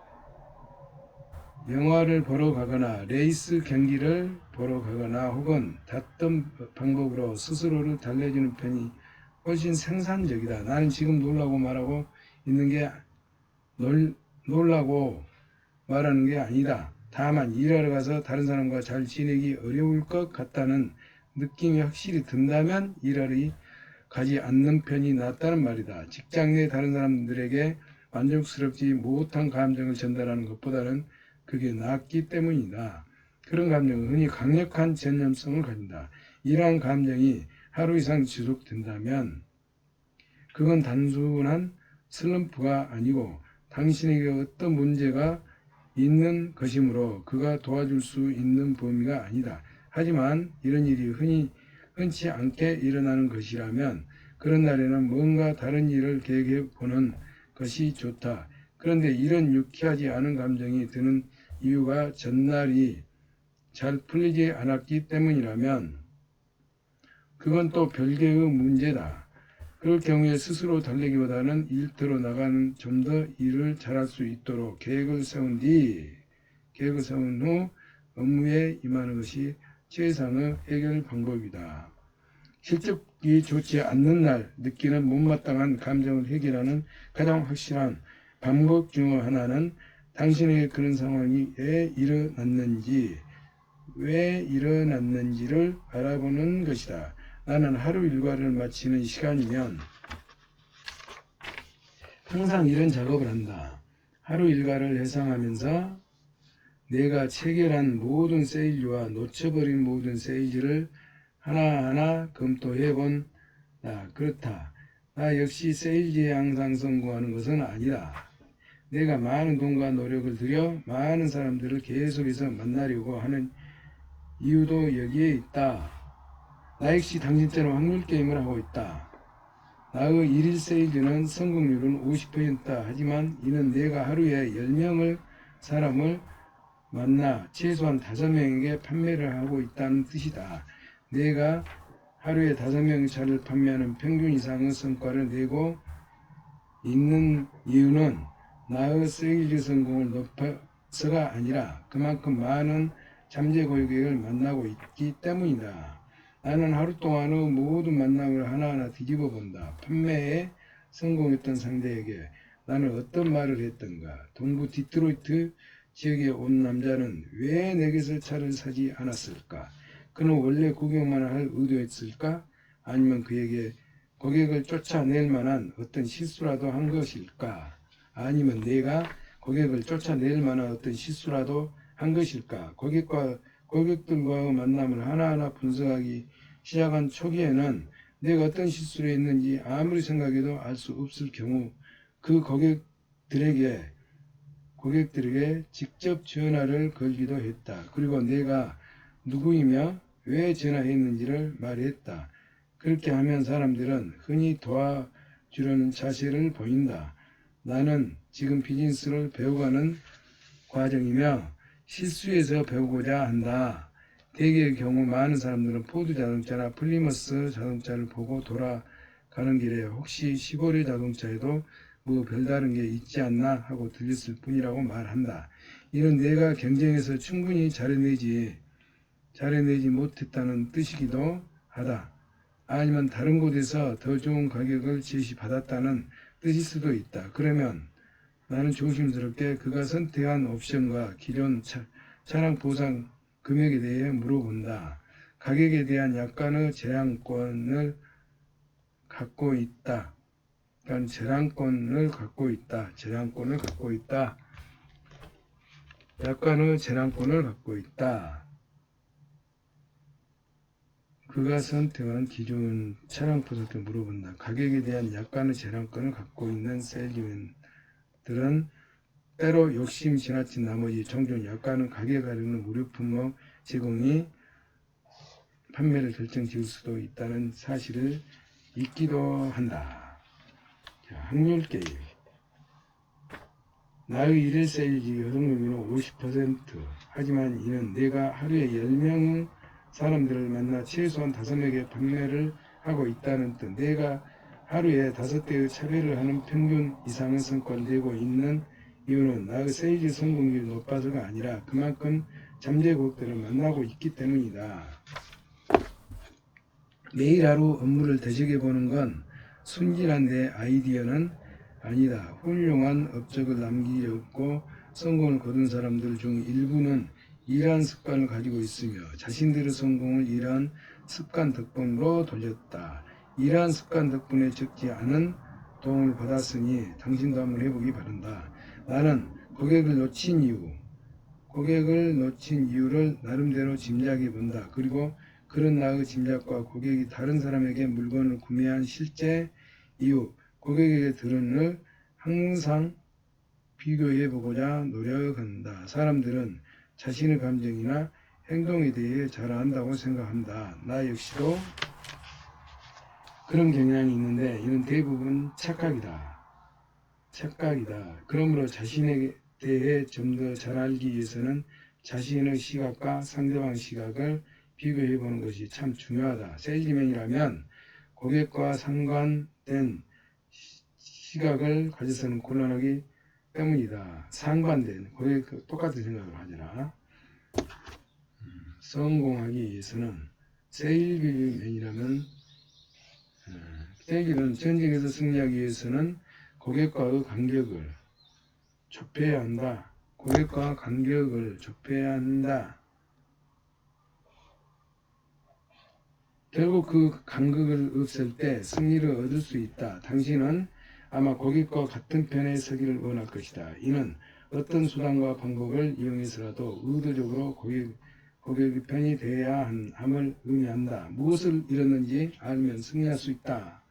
영화를 보러 가거나 레이스 경기를 보러 가거나 혹은 다른 방법으로 스스로를 달래주는 편이 훨씬 생산적이다. 나는 지금 놀라고 말하고 있는 게 놀라고 말하는 게 아니다. 다만 일하러 가서 다른 사람과 잘 지내기 어려울 것 같다는 느낌이 확실히 든다면 일하러 가지 않는 편이 낫다는 말이다. 직장 내 다른 사람들에게 만족스럽지 못한 감정을 전달하는 것보다는 그게 낫기 때문이다. 그런 감정은 흔히 강력한 전염성을 가진다. 이러한 감정이 하루 이상 지속된다면 그건 단순한 슬럼프가 아니고 당신에게 어떤 문제가 있는 것이므로 그가 도와줄 수 있는 범위가 아니다. 하지만 이런 일이 흔치 않게 일어나는 것이라면 그런 날에는 뭔가 다른 일을 계획해 보는 것이 좋다. 그런데 이런 유쾌하지 않은 감정이 드는 이유가 전날이 잘 풀리지 않았기 때문이라면 그건 또 별개의 문제다. 그럴 경우에 스스로 달래기보다는 일터로 나가는 좀 더 일을 잘할 수 있도록 계획을 세운 후 업무에 임하는 것이 최상의 해결 방법이다. 실적이 좋지 않는 날 느끼는 못마땅한 감정을 해결하는 가장 확실한 방법 중 하나는 당신에게 그런 상황이 왜 일어났는지를 알아보는 것이다. 나는 하루 일과를 마치는 시간이면 항상 이런 작업을 한다. 하루 일과를 회상하면서 내가 체결한 모든 세일즈와 놓쳐버린 모든 세일즈를 하나하나 검토해 본다. 그렇다. 나 역시 세일즈에 항상 성공하는 것은 아니다. 내가 많은 돈과 노력을 들여 많은 사람들을 계속해서 만나려고 하는 이유도 여기에 있다. 나 역시 당신처럼 확률 게임을 하고 있다. 나의 일일 세일즈는 성공률은 50%다. 하지만 이는 내가 하루에 10명을 사람을 만나 최소한 5명에게 판매를 하고 있다는 뜻이다. 내가 하루에 5명의 차를 판매하는 평균 이상의 성과를 내고 있는 이유는 나의 세일즈 성공을 높여서가 아니라 그만큼 많은 잠재 고객을 만나고 있기 때문이다. 나는 하루 동안의 모든 만남을 하나하나 뒤집어 본다. 판매에 성공했던 상대에게 나는 어떤 말을 했던가. 동부 디트로이트 지역에 온 남자는 왜 내게서 차를 사지 않았을까? 그는 원래 구경만 할 의도였을까? 아니면 그에게 고객을 쫓아낼 만한 어떤 실수라도 한 것일까? 아니면 내가 고객을 쫓아낼 만한 어떤 실수라도 한 것일까? 고객과 고객들과의 만남을 하나하나 분석하기 시작한 초기에는 내가 어떤 실수를 했는지 아무리 생각해도 알 수 없을 경우 그 고객들에게 직접 전화를 걸기도 했다. 그리고 내가 누구이며 왜 전화했는지를 말했다. 그렇게 하면 사람들은 흔히 도와주려는 자세를 보인다. 나는 지금 비즈니스를 배워가는 과정이며 실수에서 배우고자 한다. 대개의 경우 많은 사람들은 포드 자동차나 플리머스 자동차를 보고 돌아가는 길에 혹시 시보레 자동차에도 뭐 별다른 게 있지 않나 하고 들렸을 뿐이라고 말한다. 이는 내가 경쟁에서 충분히 잘해내지 못했다는 뜻이기도 하다. 아니면 다른 곳에서 더 좋은 가격을 제시받았다는 뜻일 수도 있다. 그러면 나는 조심스럽게 그가 선택한 옵션과 기존 차량 보상 금액에 대해 물어본다. 가격에 대한 약간의 제한권을 갖고 있다. 제한권을 갖고 있다. 약간의 제한권을 갖고 있다. 그가 선택한 기존 차량 보상때 물어본다. 가격에 대한 약간의 제한권을 갖고 있는 세일즈맨들은 때로 욕심이 지나친 나머지 종종 약간은 가격에 가르는 무료 품목 제공이 판매를 결정지을 수도 있다는 사실을 잊기도 한다. 자, 확률 게임. 나의 일일 세일즈 여성률은 50%. 하지만 이는 내가 하루에 10명 사람들을 만나 최소한 5명에게 판매를 하고 있다는 뜻. 내가 하루에 5대의 차별을 하는 평균 이상의 성과를 내고 있는 이유는 나의 세일즈 성공률이 높아서가 아니라 그만큼 잠재 고객들을 만나고 있기 때문이다. 매일 하루 업무를 되새겨보는 건 순진한 내 아이디어는 아니다. 훌륭한 업적을 남기려고 성공을 거둔 사람들 중 일부는 이러한 습관을 가지고 있으며 자신들의 성공을 이러한 습관 덕분으로 돌렸다. 이러한 습관 덕분에 적지 않은 도움을 받았으니 당신도 한번 해보기 바란다. 나는 고객을 놓친 이유를 나름대로 짐작해 본다. 그리고 그런 나의 짐작과 고객이 다른 사람에게 물건을 구매한 실제 이유, 고객에게 들은을 항상 비교해 보고자 노력한다. 사람들은 자신의 감정이나 행동에 대해 잘 안다고 생각한다. 나 역시도 그런 경향이 있는데 이는 대부분 착각이다. 그러므로 자신에 대해 좀 더 잘 알기 위해서는 자신의 시각과 상대방 시각을 비교해 보는 것이 참 중요하다. 세일즈맨이라면 고객과 상관된 시각을 가져서는 곤란하기 때문이다. 상반된 고객 똑같은 생각을 하잖아. 성공하기 위해서는 세일즈맨이라면 세일즈는 전쟁에서 승리하기 위해서는 고객과의 간격을 좁혀야 한다. 결국 그 간격을 없앨 때 승리를 얻을 수 있다. 당신은 아마 고객과 같은 편에 서기를 원할 것이다. 이는 어떤 수단과 방법을 이용해서라도 의도적으로 고객의 편이 되어야 함을 의미한다. 무엇을 잃었는지 알면 승리할 수 있다.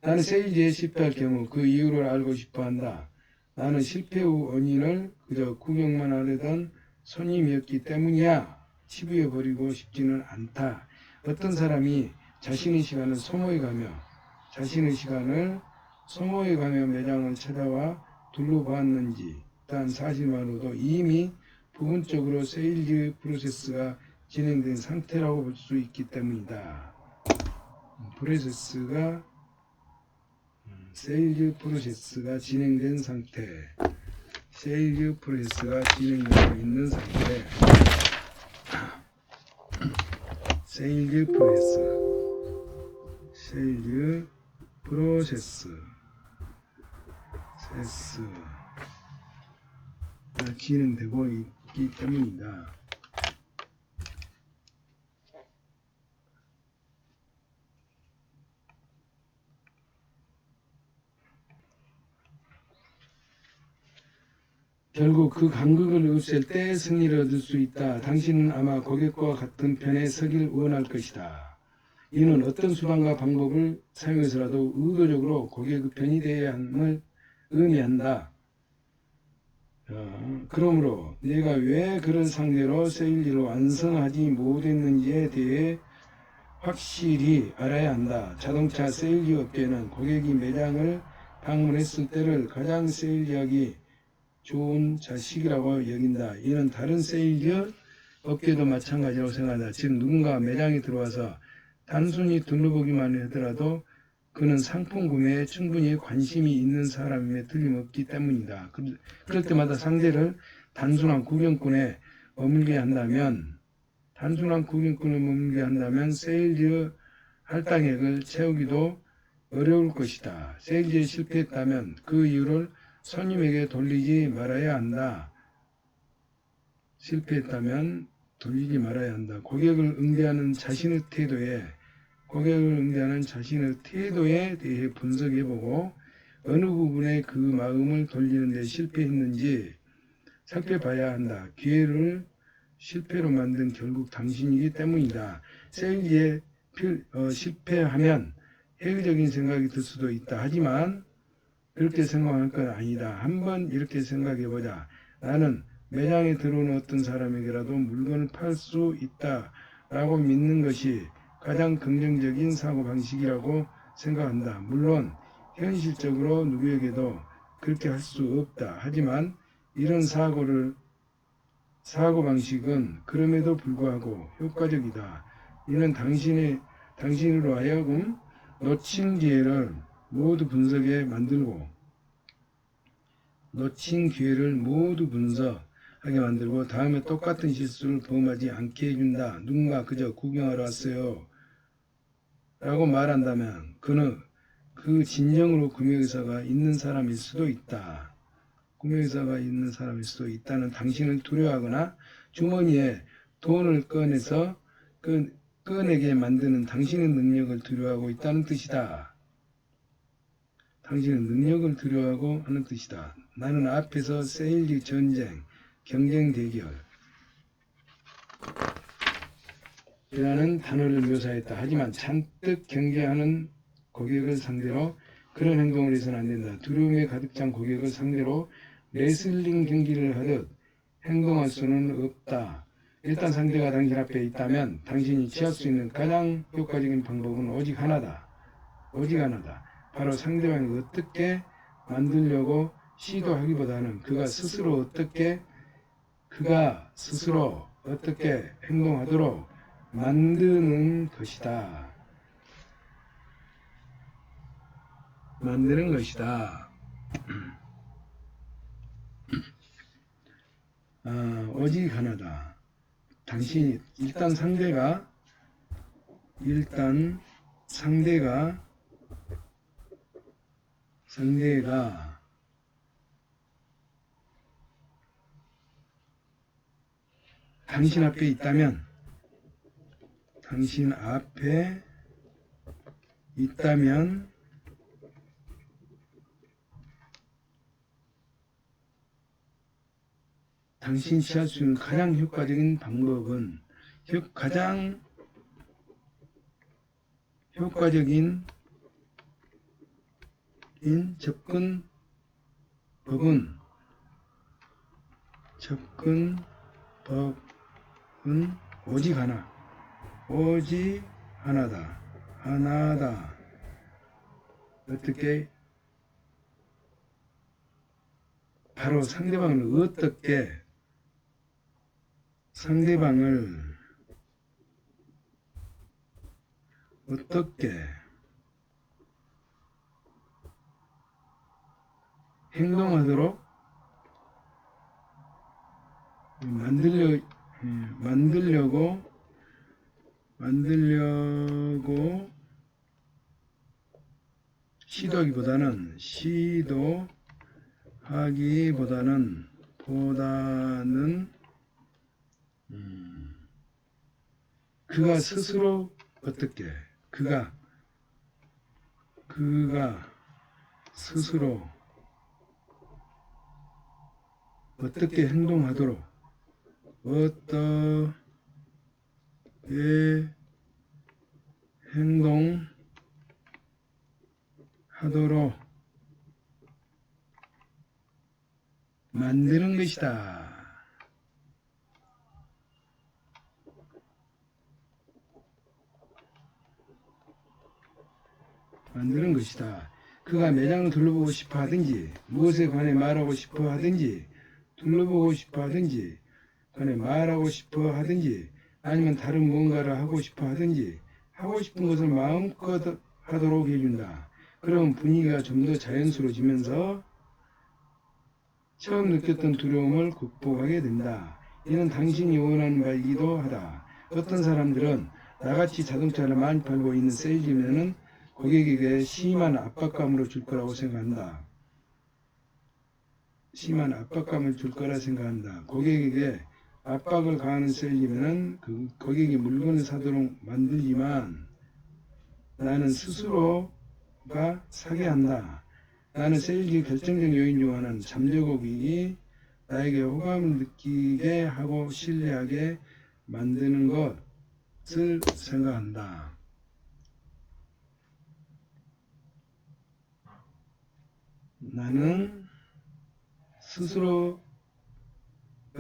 나는 세일즈에 실패할 경우 그 이유를 알고 싶어 한다. 나는 실패 후 원인을 그저 구경만 하려던 손님이었기 때문이야. 치부해버리고 싶지는 않다. 어떤 사람이 자신의 시간을 소모해 가며 매장을 찾아와 둘러보았는지 일단 사실만으로도 이미 부분적으로 세일즈 프로세스가 진행된 상태라고 볼 수 있기 때문이다. 세일즈 프로세스가 진행된 상태. 세일즈 프로세스가 진행되고 있는 상태. 세일즈 프로세스가 진행되고 있기 때문이다. 결국 그 간극을 없앨 때 승리를 얻을 수 있다. 당신은 아마 고객과 같은 편에 서길 원할 것이다. 이는 어떤 수단과 방법을 사용해서라도 의도적으로 고객의 편이 되어야 함을 의미한다. 그러므로 내가 왜 그를 상대로 세일즈를 완성하지 못했는지에 대해 확실히 알아야 한다. 자동차 세일즈 업계는 고객이 매장을 방문했을 때를 가장 세일즈하기 좋은 시기라고 여긴다. 이는 다른 세일즈 업계도 마찬가지라고 생각한다. 즉 누군가 매장에 들어와서 단순히 둘러보기만 하더라도 그는 상품 구매에 충분히 관심이 있는 사람임에 틀림없기 때문이다. 그럴 때마다 상대를 단순한 구경꾼에 머물게 한다면 세일즈 할당액을 채우기도 어려울 것이다. 세일즈에 실패했다면 그 이유를 손님에게 돌리지 말아야 한다. 고객을 응대하는 자신의 태도에 대해 분석해보고 어느 부분에 그 마음을 돌리는 데 실패했는지 살펴봐야 한다. 기회를 실패로 만든 결국 당신이기 때문이다. 세일즈에 실패하면 회의적인 생각이 들 수도 있다. 하지만 그렇게 생각할 건 아니다. 한번 이렇게 생각해보자. 나는 매장에 들어오는 어떤 사람에게라도 물건을 팔 수 있다라고 믿는 것이 가장 긍정적인 사고방식이라고 생각한다. 물론 현실적으로 누구에게도 그렇게 할 수 없다. 하지만 이런 사고방식은 그럼에도 불구하고 효과적이다. 이는 당신으로 하여금 놓친 기회를 모두 분석하게 만들고 다음에 똑같은 실수를 범하지 않게 해준다. 누군가 그저 구경하러 왔어요 라고 말한다면 그는 그 진정으로 구매 의사가 있는 사람일 수도 있다. 는 당신을 두려워하거나 주머니에 돈을 꺼내게 만드는 당신의 능력을 두려워하고 있다는 뜻이다. 나는 앞에서 세일즈 전쟁, 경쟁 대결 이라는 단어를 묘사했다. 하지만 잔뜩 경계하는 고객을 상대로 그런 행동을 해서는 안 된다. 두려움에 가득 찬 고객을 상대로 레슬링 경기를 하듯 행동할 수는 없다. 일단 상대가 당신 앞에 있다면 당신이 취할 수 있는 가장 효과적인 방법은 오직 하나다. 바로 상대방이 어떻게 만들려고 시도하기보다는 그가 스스로 어떻게 행동하도록 만드는 것이다. 오직 하나다. 일단 상대가 당신 앞에 있다면 당신이 취할 수 있는 가장 효과적인 방법은 접근법은 오직 하나다. 어떻게? 바로 상대방을 어떻게 행동하도록 만들려고 시도하기보다는 그가 스스로 어떻게 행동하도록 어떻게 행동하도록 만드는 것이다. 만드는 것이다. 그가 매장을 둘러보고 싶어 하든지 무엇에 관해 말하고 싶어 하든지 둘러보고 싶어 하든지 관해 말하고 싶어 하든지 아니면 다른 무언가를 하고 싶어 하든지 하고 싶은 것을 마음껏 하도록 해준다. 그럼 분위기가 좀 더 자연스러워지면서 처음 느꼈던 두려움을 극복하게 된다. 이는 당신이 원하는 바이기도 하다. 어떤 사람들은 나같이 자동차를 많이 팔고 있는 세일즈맨은 고객에게 심한 압박감으로 줄 거라고 생각한다. 심한 압박감을 줄 거라 생각한다. 고객에게 압박을 가하는 세일즈맨은 고객이 물건을 사도록 만들지만 나는 스스로가 사게 한다. 나는 세일즈의 결정적 요인 중 하나는 잠재 고객이 나에게 호감을 느끼게 하고 신뢰하게 만드는 것을 생각한다. 나는 스스로가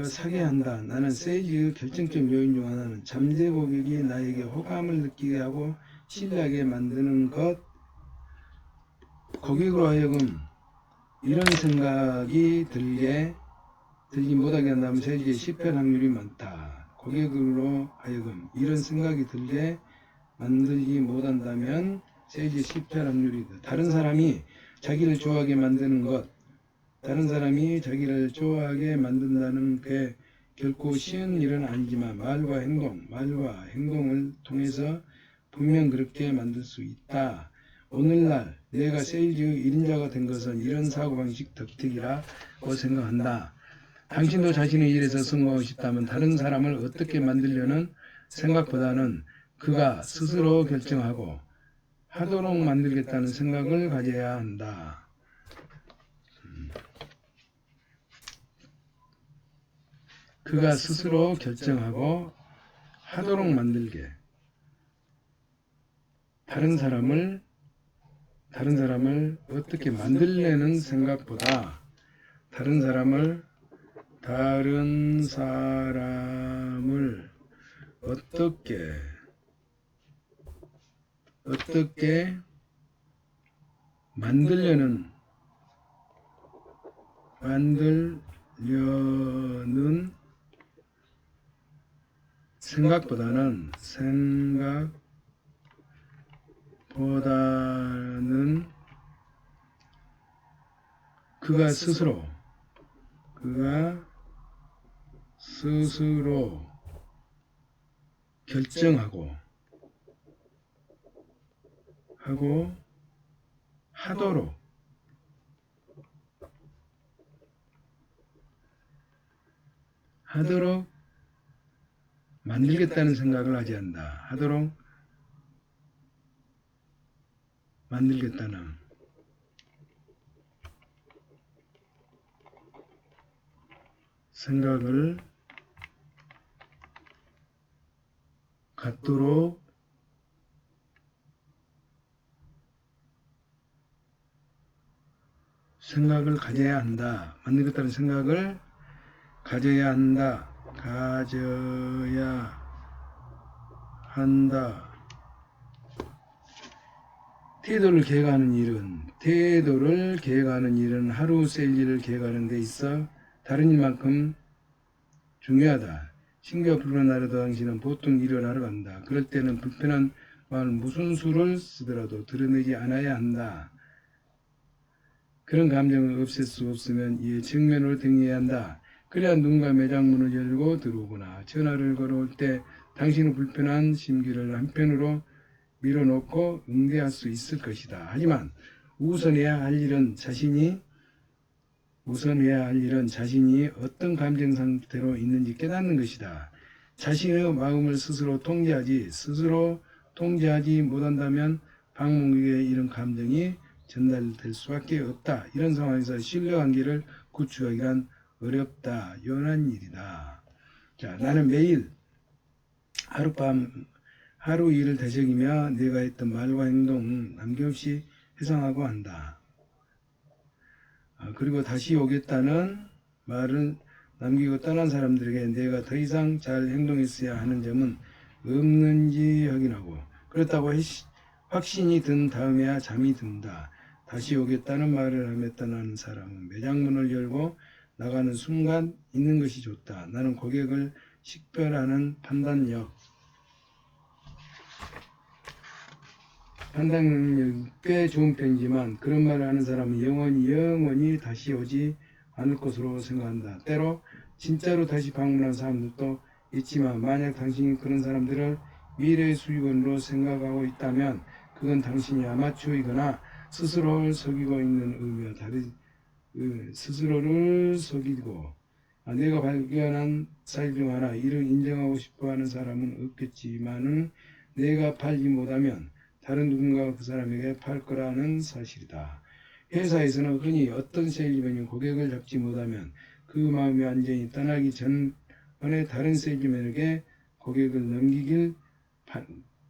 사게 한다. 나는 세일즈의 결정적 요인 중 하나는 잠재 고객이 나에게 호감을 느끼게 하고 신뢰하게 만드는 것. 고객으로 하여금 이런 생각이 들지 못하게 한다면 세일즈의 실패 확률이 많다. 고객으로 하여금 이런 생각이 들게 만들지 못한다면 세일즈의 실패 확률이 있다. 다른 사람이 자기를 좋아하게 만드는 것. 다른 사람이 자기를 좋아하게 만든다는 게 결코 쉬운 일은 아니지만 말과 행동을 통해서 분명 그렇게 만들 수 있다. 오늘날 내가 세일즈 1인자가 된 것은 이런 사고방식 덕택이라고 생각한다. 당신도 자신의 일에서 성공하고 싶다면 다른 사람을 어떻게 만들려는 생각보다는 그가 스스로 결정하고 하도록 만들겠다는 생각을 가져야 한다. 그가 스스로 결정하고 하도록 만들게. 다른 사람을 어떻게 만들려는 생각보다 다른 사람을 어떻게 만들려는 생각보다는 그가 스스로 결정하고 하도록 만들겠다는 생각을 하지 않는다. 하도록 만들겠다는 생각을 갖도록 생각을 가져야 한다. 만들겠다는 생각을 가져야 한다. 태도를 계획하는 일은 하루 세일즈를 계획하는 데 있어 다른 일만큼 중요하다. 신규가 불편한 하루도 당신은 보통 일을 하러 간다. 그럴 때는 불편한 마음을 무슨 수를 쓰더라도 드러내지 않아야 한다. 그런 감정을 없앨 수 없으면 이에 정면으로 등해야 한다. 그래야 누군가 매장 문을 열고 들어오거나 전화를 걸어올 때 당신의 불편한 심기를 한편으로 밀어놓고 응대할 수 있을 것이다. 하지만 우선해야 할 일은 자신이 어떤 감정 상태로 있는지 깨닫는 것이다. 자신의 마음을 스스로 통제하지 못한다면 방문객에게 이런 감정이 전달될 수밖에 없다. 이런 상황에서 신뢰관계를 구축하기 위한 어렵다, 요란한 일이다. 자, 나는 매일 하루 일을 되새기며 내가 했던 말과 행동 남김없이 회상하고 한다. 그리고 다시 오겠다는 말을 남기고 떠난 사람들에게 내가 더 이상 잘 행동했어야 하는 점은 없는지 확인하고, 그렇다고 확신이 든 다음에야 잠이 든다. 다시 오겠다는 말을 하며 떠나는 사람은 매장문을 열고 나가는 순간 있는 것이 좋다. 나는 고객을 식별하는 판단력이 꽤 좋은 편이지만 그런 말을 하는 사람은 영원히 다시 오지 않을 것으로 생각한다. 때로 진짜로 다시 방문한 사람들도 있지만 만약 당신이 그런 사람들을 미래의 수익원으로 생각하고 있다면 그건 당신이 아마추어이거나 스스로를 속이고 있는 의미와 스스로를 속이고 내가 발견한 사실 중 하나, 이를 인정하고 싶어하는 사람은 없겠지만은 내가 팔지 못하면 다른 누군가가 그 사람에게 팔 거라는 사실이다. 회사에서는 흔히 어떤 세일즈맨이 고객을 잡지 못하면 그 마음이 완전히 떠나기 전에 다른 세일즈맨에게 고객을 넘기길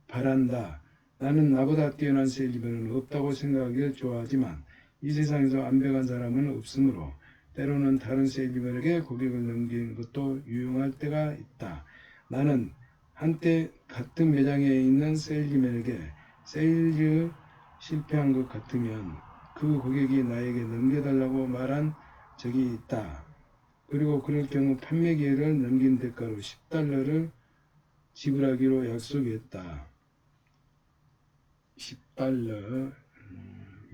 바란다. 나는 나보다 뛰어난 세일즈맨은 없다고 생각하기를 좋아하지만 이 세상에서 완벽한 사람은 없으므로 때로는 다른 세일즈맨에게 고객을 넘기는 것도 유용할 때가 있다. 나는 한때 같은 매장에 있는 세일즈맨에게 세일즈 실패한 것 같으면 그 고객이 나에게 넘겨달라고 말한 적이 있다. 그리고 그럴 경우 판매 기회를 넘긴 대가로 $10를 지불하기로 약속했다. $10,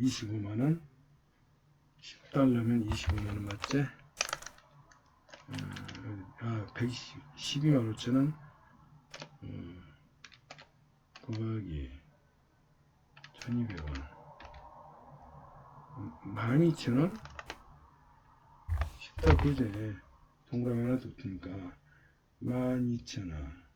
25만원? $10면 25만원 맞지? 112만 5천원 곱하기 1200원 12,000원? 10달 그제 동그라미 하나 더 푸니까 12,000원.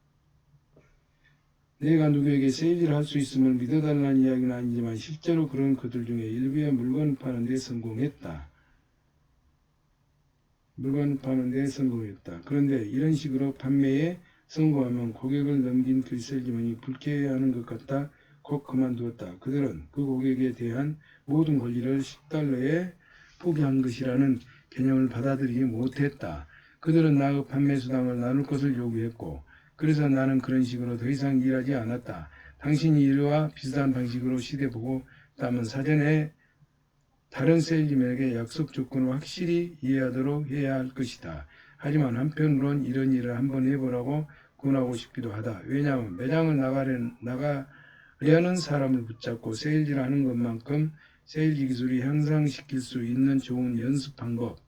내가 누구에게 세일을 할 수 있음을 믿어달라는 이야기는 아니지만 실제로 그런 그들 중에 일부의 물건을 파는 데 성공했다. 그런데 이런 식으로 판매에 성공하면 고객을 넘긴 그 세일즈맨이 불쾌해하는 것 같아 곧 그만두었다. 그들은 그 고객에 대한 모든 권리를 $10에 포기한 것이라는 개념을 받아들이지 못했다. 그들은 나의 판매 수당을 나눌 것을 요구했고, 그래서 나는 그런 식으로 더 이상 일하지 않았다. 당신이 이와 비슷한 방식으로 시대 보고 있다면 사전에 다른 세일즈맨에게 약속 조건을 확실히 이해하도록 해야 할 것이다. 하지만 한편으론 이런 일을 한번 해보라고 권하고 싶기도 하다. 왜냐하면 매장을 나가려는 사람을 붙잡고 세일즈를 하는 것만큼 세일즈 기술이 향상시킬 수 있는 좋은 연습 방법은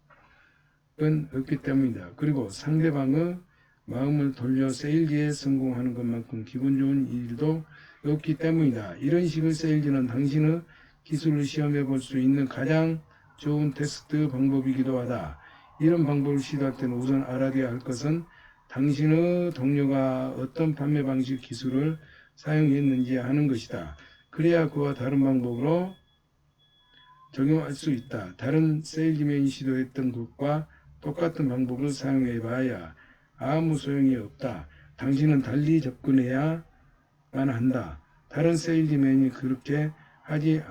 없기 때문이다. 그리고 상대방의 마음을 돌려 세일즈에 성공하는 것만큼 기분 좋은 일도 없기 때문이다. 이런 식의 세일즈는 당신의 기술을 시험해 볼 수 있는 가장 좋은 테스트 방법이기도 하다. 이런 방법을 시도할 때는 우선 알아둬야 할 것은 당신의 동료가 어떤 판매 방식 기술을 사용했는지 하는 것이다. 그래야 그와 다른 방법으로 적용할 수 있다. 다른 세일즈맨이 시도했던 것과 똑같은 방법을 사용해 봐야 아무 소용이 없다. 당신은 달리 접근해야만 한다. 다른 세일즈맨이 그렇게 하지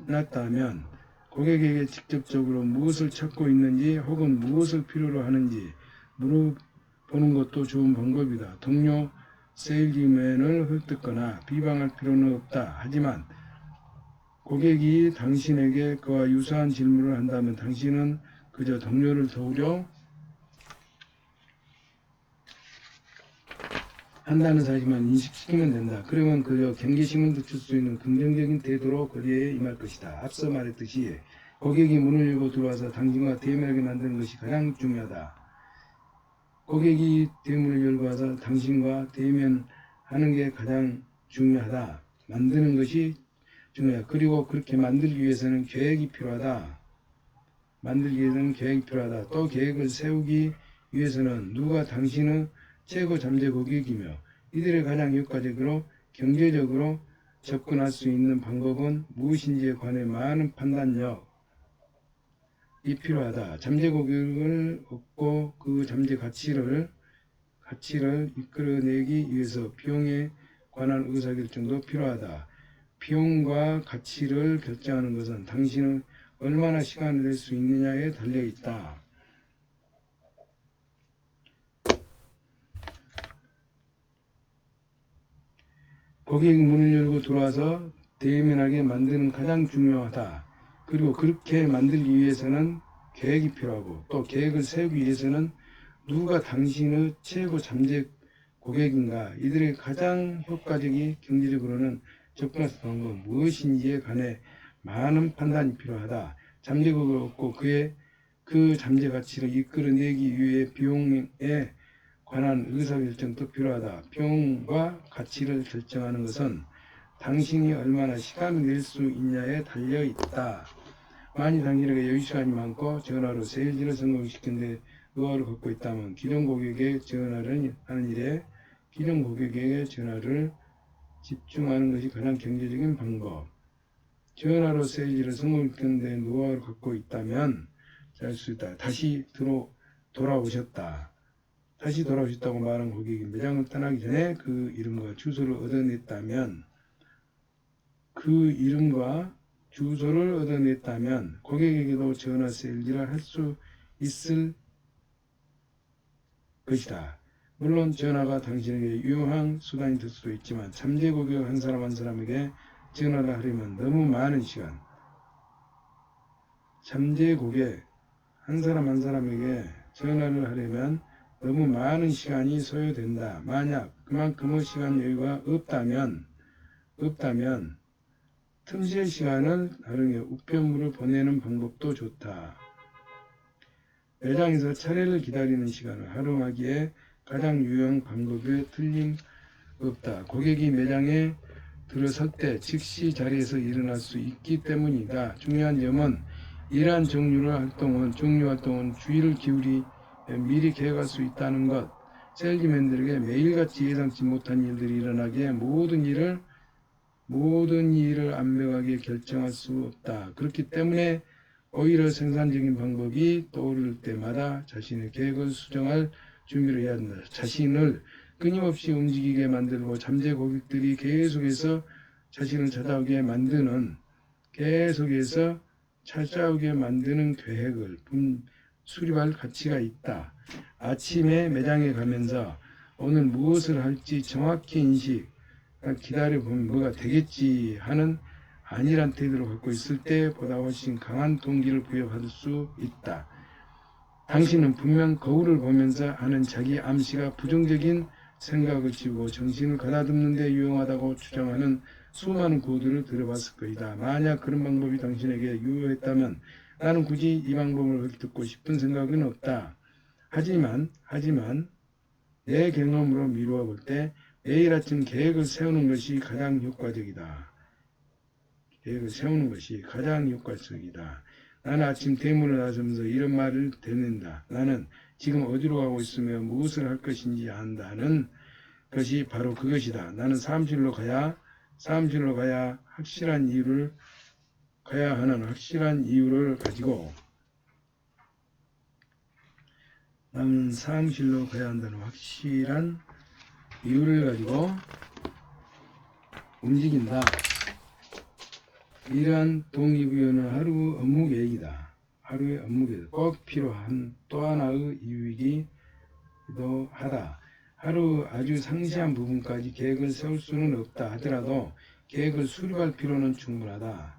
않았다면 고객에게 직접적으로 무엇을 찾고 있는지 혹은 무엇을 필요로 하는지 물어보는 것도 좋은 방법이다. 동료 세일즈맨을 헐뜯거나 비방할 필요는 없다. 하지만 고객이 당신에게 그와 유사한 질문을 한다면 당신은 그저 동료를 도우려 한다는 사실만 인식시키면 된다. 그러면 그저 경계심을 늦출 수 있는 긍정적인 태도로 거래에 임할 것이다. 앞서 말했듯이 고객이 문을 열고 들어와서 당신과 대면하게 만드는 것이 가장 중요하다. 고객이 대문을 열고 와서 당신과 대면하는 게 가장 중요하다. 만드는 것이 중요하다. 그리고 그렇게 만들기 위해서는 계획이 필요하다. 또 계획을 세우기 위해서는 누가 당신의 최고 잠재 고객이며 이들의 가장 효과적으로 경제적으로 접근할 수 있는 방법은 무엇인지에 관해 많은 판단력, 이 필요하다. 잠재 고객을 얻고 그 잠재 가치를 이끌어내기 위해서 비용에 관한 의사결정도 필요하다. 비용과 가치를 결정하는 것은 당신은 얼마나 시간을 낼 수 있느냐에 달려 있다. 고객이 문을 열고 들어와서 대면하게 만드는 가장 중요하다. 그리고 그렇게 만들기 위해서는 계획이 필요하고 또 계획을 세우기 위해서는 누가 당신의 최고 잠재 고객인가, 이들의 가장 효과적인 경제적으로는 접근할 수 있는 방법은 무엇인지에 관해 많은 판단이 필요하다. 잠재 고객을 얻고 그 잠재 가치를 이끌어내기 위해 비용에 관한 의사결정도 필요하다. 비용과 가치를 결정하는 것은 당신이 얼마나 시간을 낼 수 있냐에 달려 있다. 만일 당신에게 여유 시간이 많고 전화로 세일즈를 성공시키는데 노하우를 갖고 있다면 기존 고객에게 전화를 하는 일에 기존 고객에게 전화를 집중하는 것이 가장 경제적인 방법. 전화로 세일즈를 성공시키는데 노하우를 갖고 있다면 잘 수 있다. 다시 돌아오셨다. 다시 돌아오셨다고 말한 고객이 매장을 떠나기 전에 그 이름과 주소를 얻어냈다면 고객에게도 전화 세일즈를 할 수 있을 것이다. 물론 전화가 당신에게 유용한 수단이 될 수도 있지만 잠재 고객 한 사람 한 사람에게 전화를 하려면 너무 많은 시간, 잠재 고객 한 사람 한 사람에게 전화를 하려면 너무 많은 시간이 소요된다. 만약 그만큼의 시간 여유가 없다면 틈새 시간을 활용해 우편물을 보내는 방법도 좋다. 매장에서 차례를 기다리는 시간을 활용하기에 가장 유용한 방법에 틀림없다. 고객이 매장에 들어설 때 즉시 자리에서 일어날 수 있기 때문이다. 중요한 점은 이러한 종류 활동은 주의를 기울이 미리 계획할 수 있다는 것. 셀즈맨들에게 매일같이 예상치 못한 일들이 일어나기에 모든 일을 완벽하게 결정할 수 없다. 그렇기 때문에 오히려 생산적인 방법이 떠오를 때마다 자신의 계획을 수정할 준비를 해야 한다. 자신을 끊임없이 움직이게 만들고 잠재 고객들이 계속해서 자신을 찾아오게 만드는 계획을 수립할 가치가 있다. 아침에 매장에 가면서 오늘 무엇을 할지 정확히 기다려보면 뭐가 되겠지 하는 안일한 태도를 갖고 있을 때보다 훨씬 강한 동기를 부여받을 수 있다. 당신은 분명 거울을 보면서 하는 자기 암시가 부정적인 생각을 지우고 정신을 가다듬는 데 유용하다고 주장하는 수많은 구호들을 들어봤을 것이다. 만약 그런 방법이 당신에게 유효했다면 나는 굳이 이 방법을 듣고 싶은 생각은 없다. 하지만 내 경험으로 미루어 볼 때 매일 아침 계획을 세우는 것이 가장 효과적이다. 나는 아침 대문을 나서면서 이런 말을 대낸다. 나는 지금 어디로 가고 있으며 무엇을 할 것인지 안다는 것이 바로 그것이다. 나는 사무실로 가야 가야 하는 확실한 이유를 가지고 나는 사무실로 가야 한다는 확실한 이유를 가지고 움직인다. 이러한 동기부여는 하루의 업무 계획이다. 꼭 필요한 또 하나의 이유이기도 하다. 하루 아주 상세한 부분까지 계획을 세울 수는 없다 하더라도 계획을 수립할 필요는 충분하다.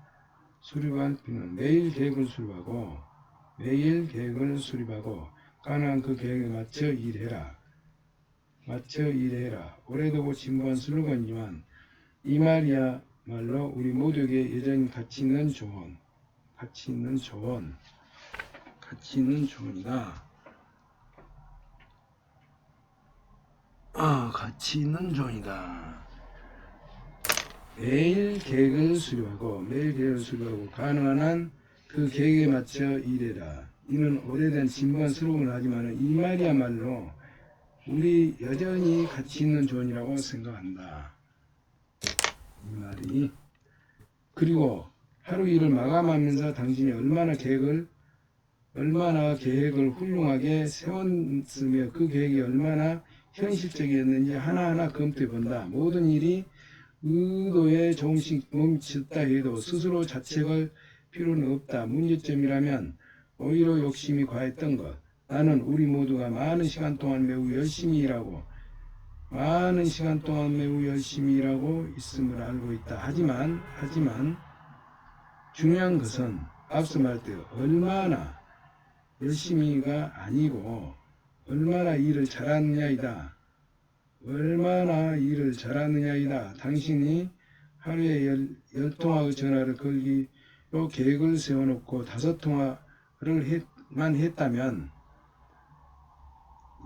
매일 계획을 수립하고 가능한 그 계획에 맞춰 일해라. 오래되고 진부한 슬로건이지만 이 말이야말로 우리 모두에게 여전히 가치 있는 조언이다. 가치 있는 조언이다. 매일 계획을 수립하고 가능한 한 그 계획에 맞춰 일해라. 이는 오래된 진부한 슬로건을 하지만 이 말이야말로 우리 여전히 가치 있는 조언이라고 생각한다. 이 말이. 그리고 하루 일을 마감하면서 당신이 얼마나 계획을 얼마나 계획을 훌륭하게 세웠으며 그 계획이 얼마나 현실적이었는지 하나하나 검토해 본다. 모든 일이 의도에 조금씩 멈췄다 해도 스스로 자책할 필요는 없다. 문제점이라면 오히려 욕심이 과했던 것. 나는 우리 모두가 많은 시간 동안 매우 열심히 일하고 있음을 알고 있다. 하지만 중요한 것은 앞서 말했듯 얼마나 열심히가 아니고 얼마나 일을 잘하느냐이다. 당신이 하루에 10통화의 전화를 걸기로 계획을 세워놓고 5통화를 했다면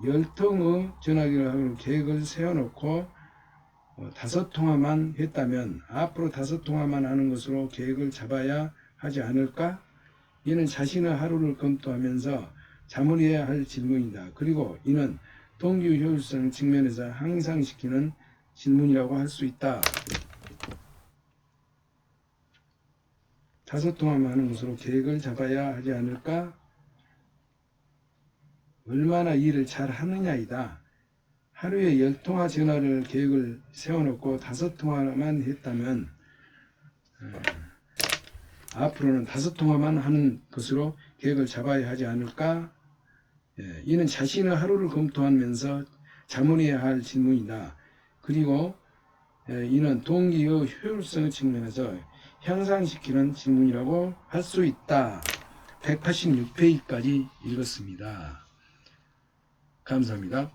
10통의 전화기를 하고 계획을 세워놓고 5통화만 했다면 앞으로 5통화만 하는 것으로 계획을 잡아야 하지 않을까? 이는 자신의 하루를 검토하면서 자문해야 할 질문이다. 그리고 이는 동기 효율성 측면에서 향상시키는 질문이라고 할 수 있다. 5통화만 하는 것으로 계획을 잡아야 하지 않을까? 얼마나 일을 잘 하느냐이다. 하루에 10통화 전화를 계획을 세워놓고 5통화만 했다면 앞으로는 5통화만 하는 것으로 계획을 잡아야 하지 않을까? 이는 자신의 하루를 검토하면서 자문해야 할 질문이다. 그리고 이는 동기의 효율성 측면에서 향상시키는 질문이라고 할 수 있다. 186페이지까지 읽었습니다. 감사합니다.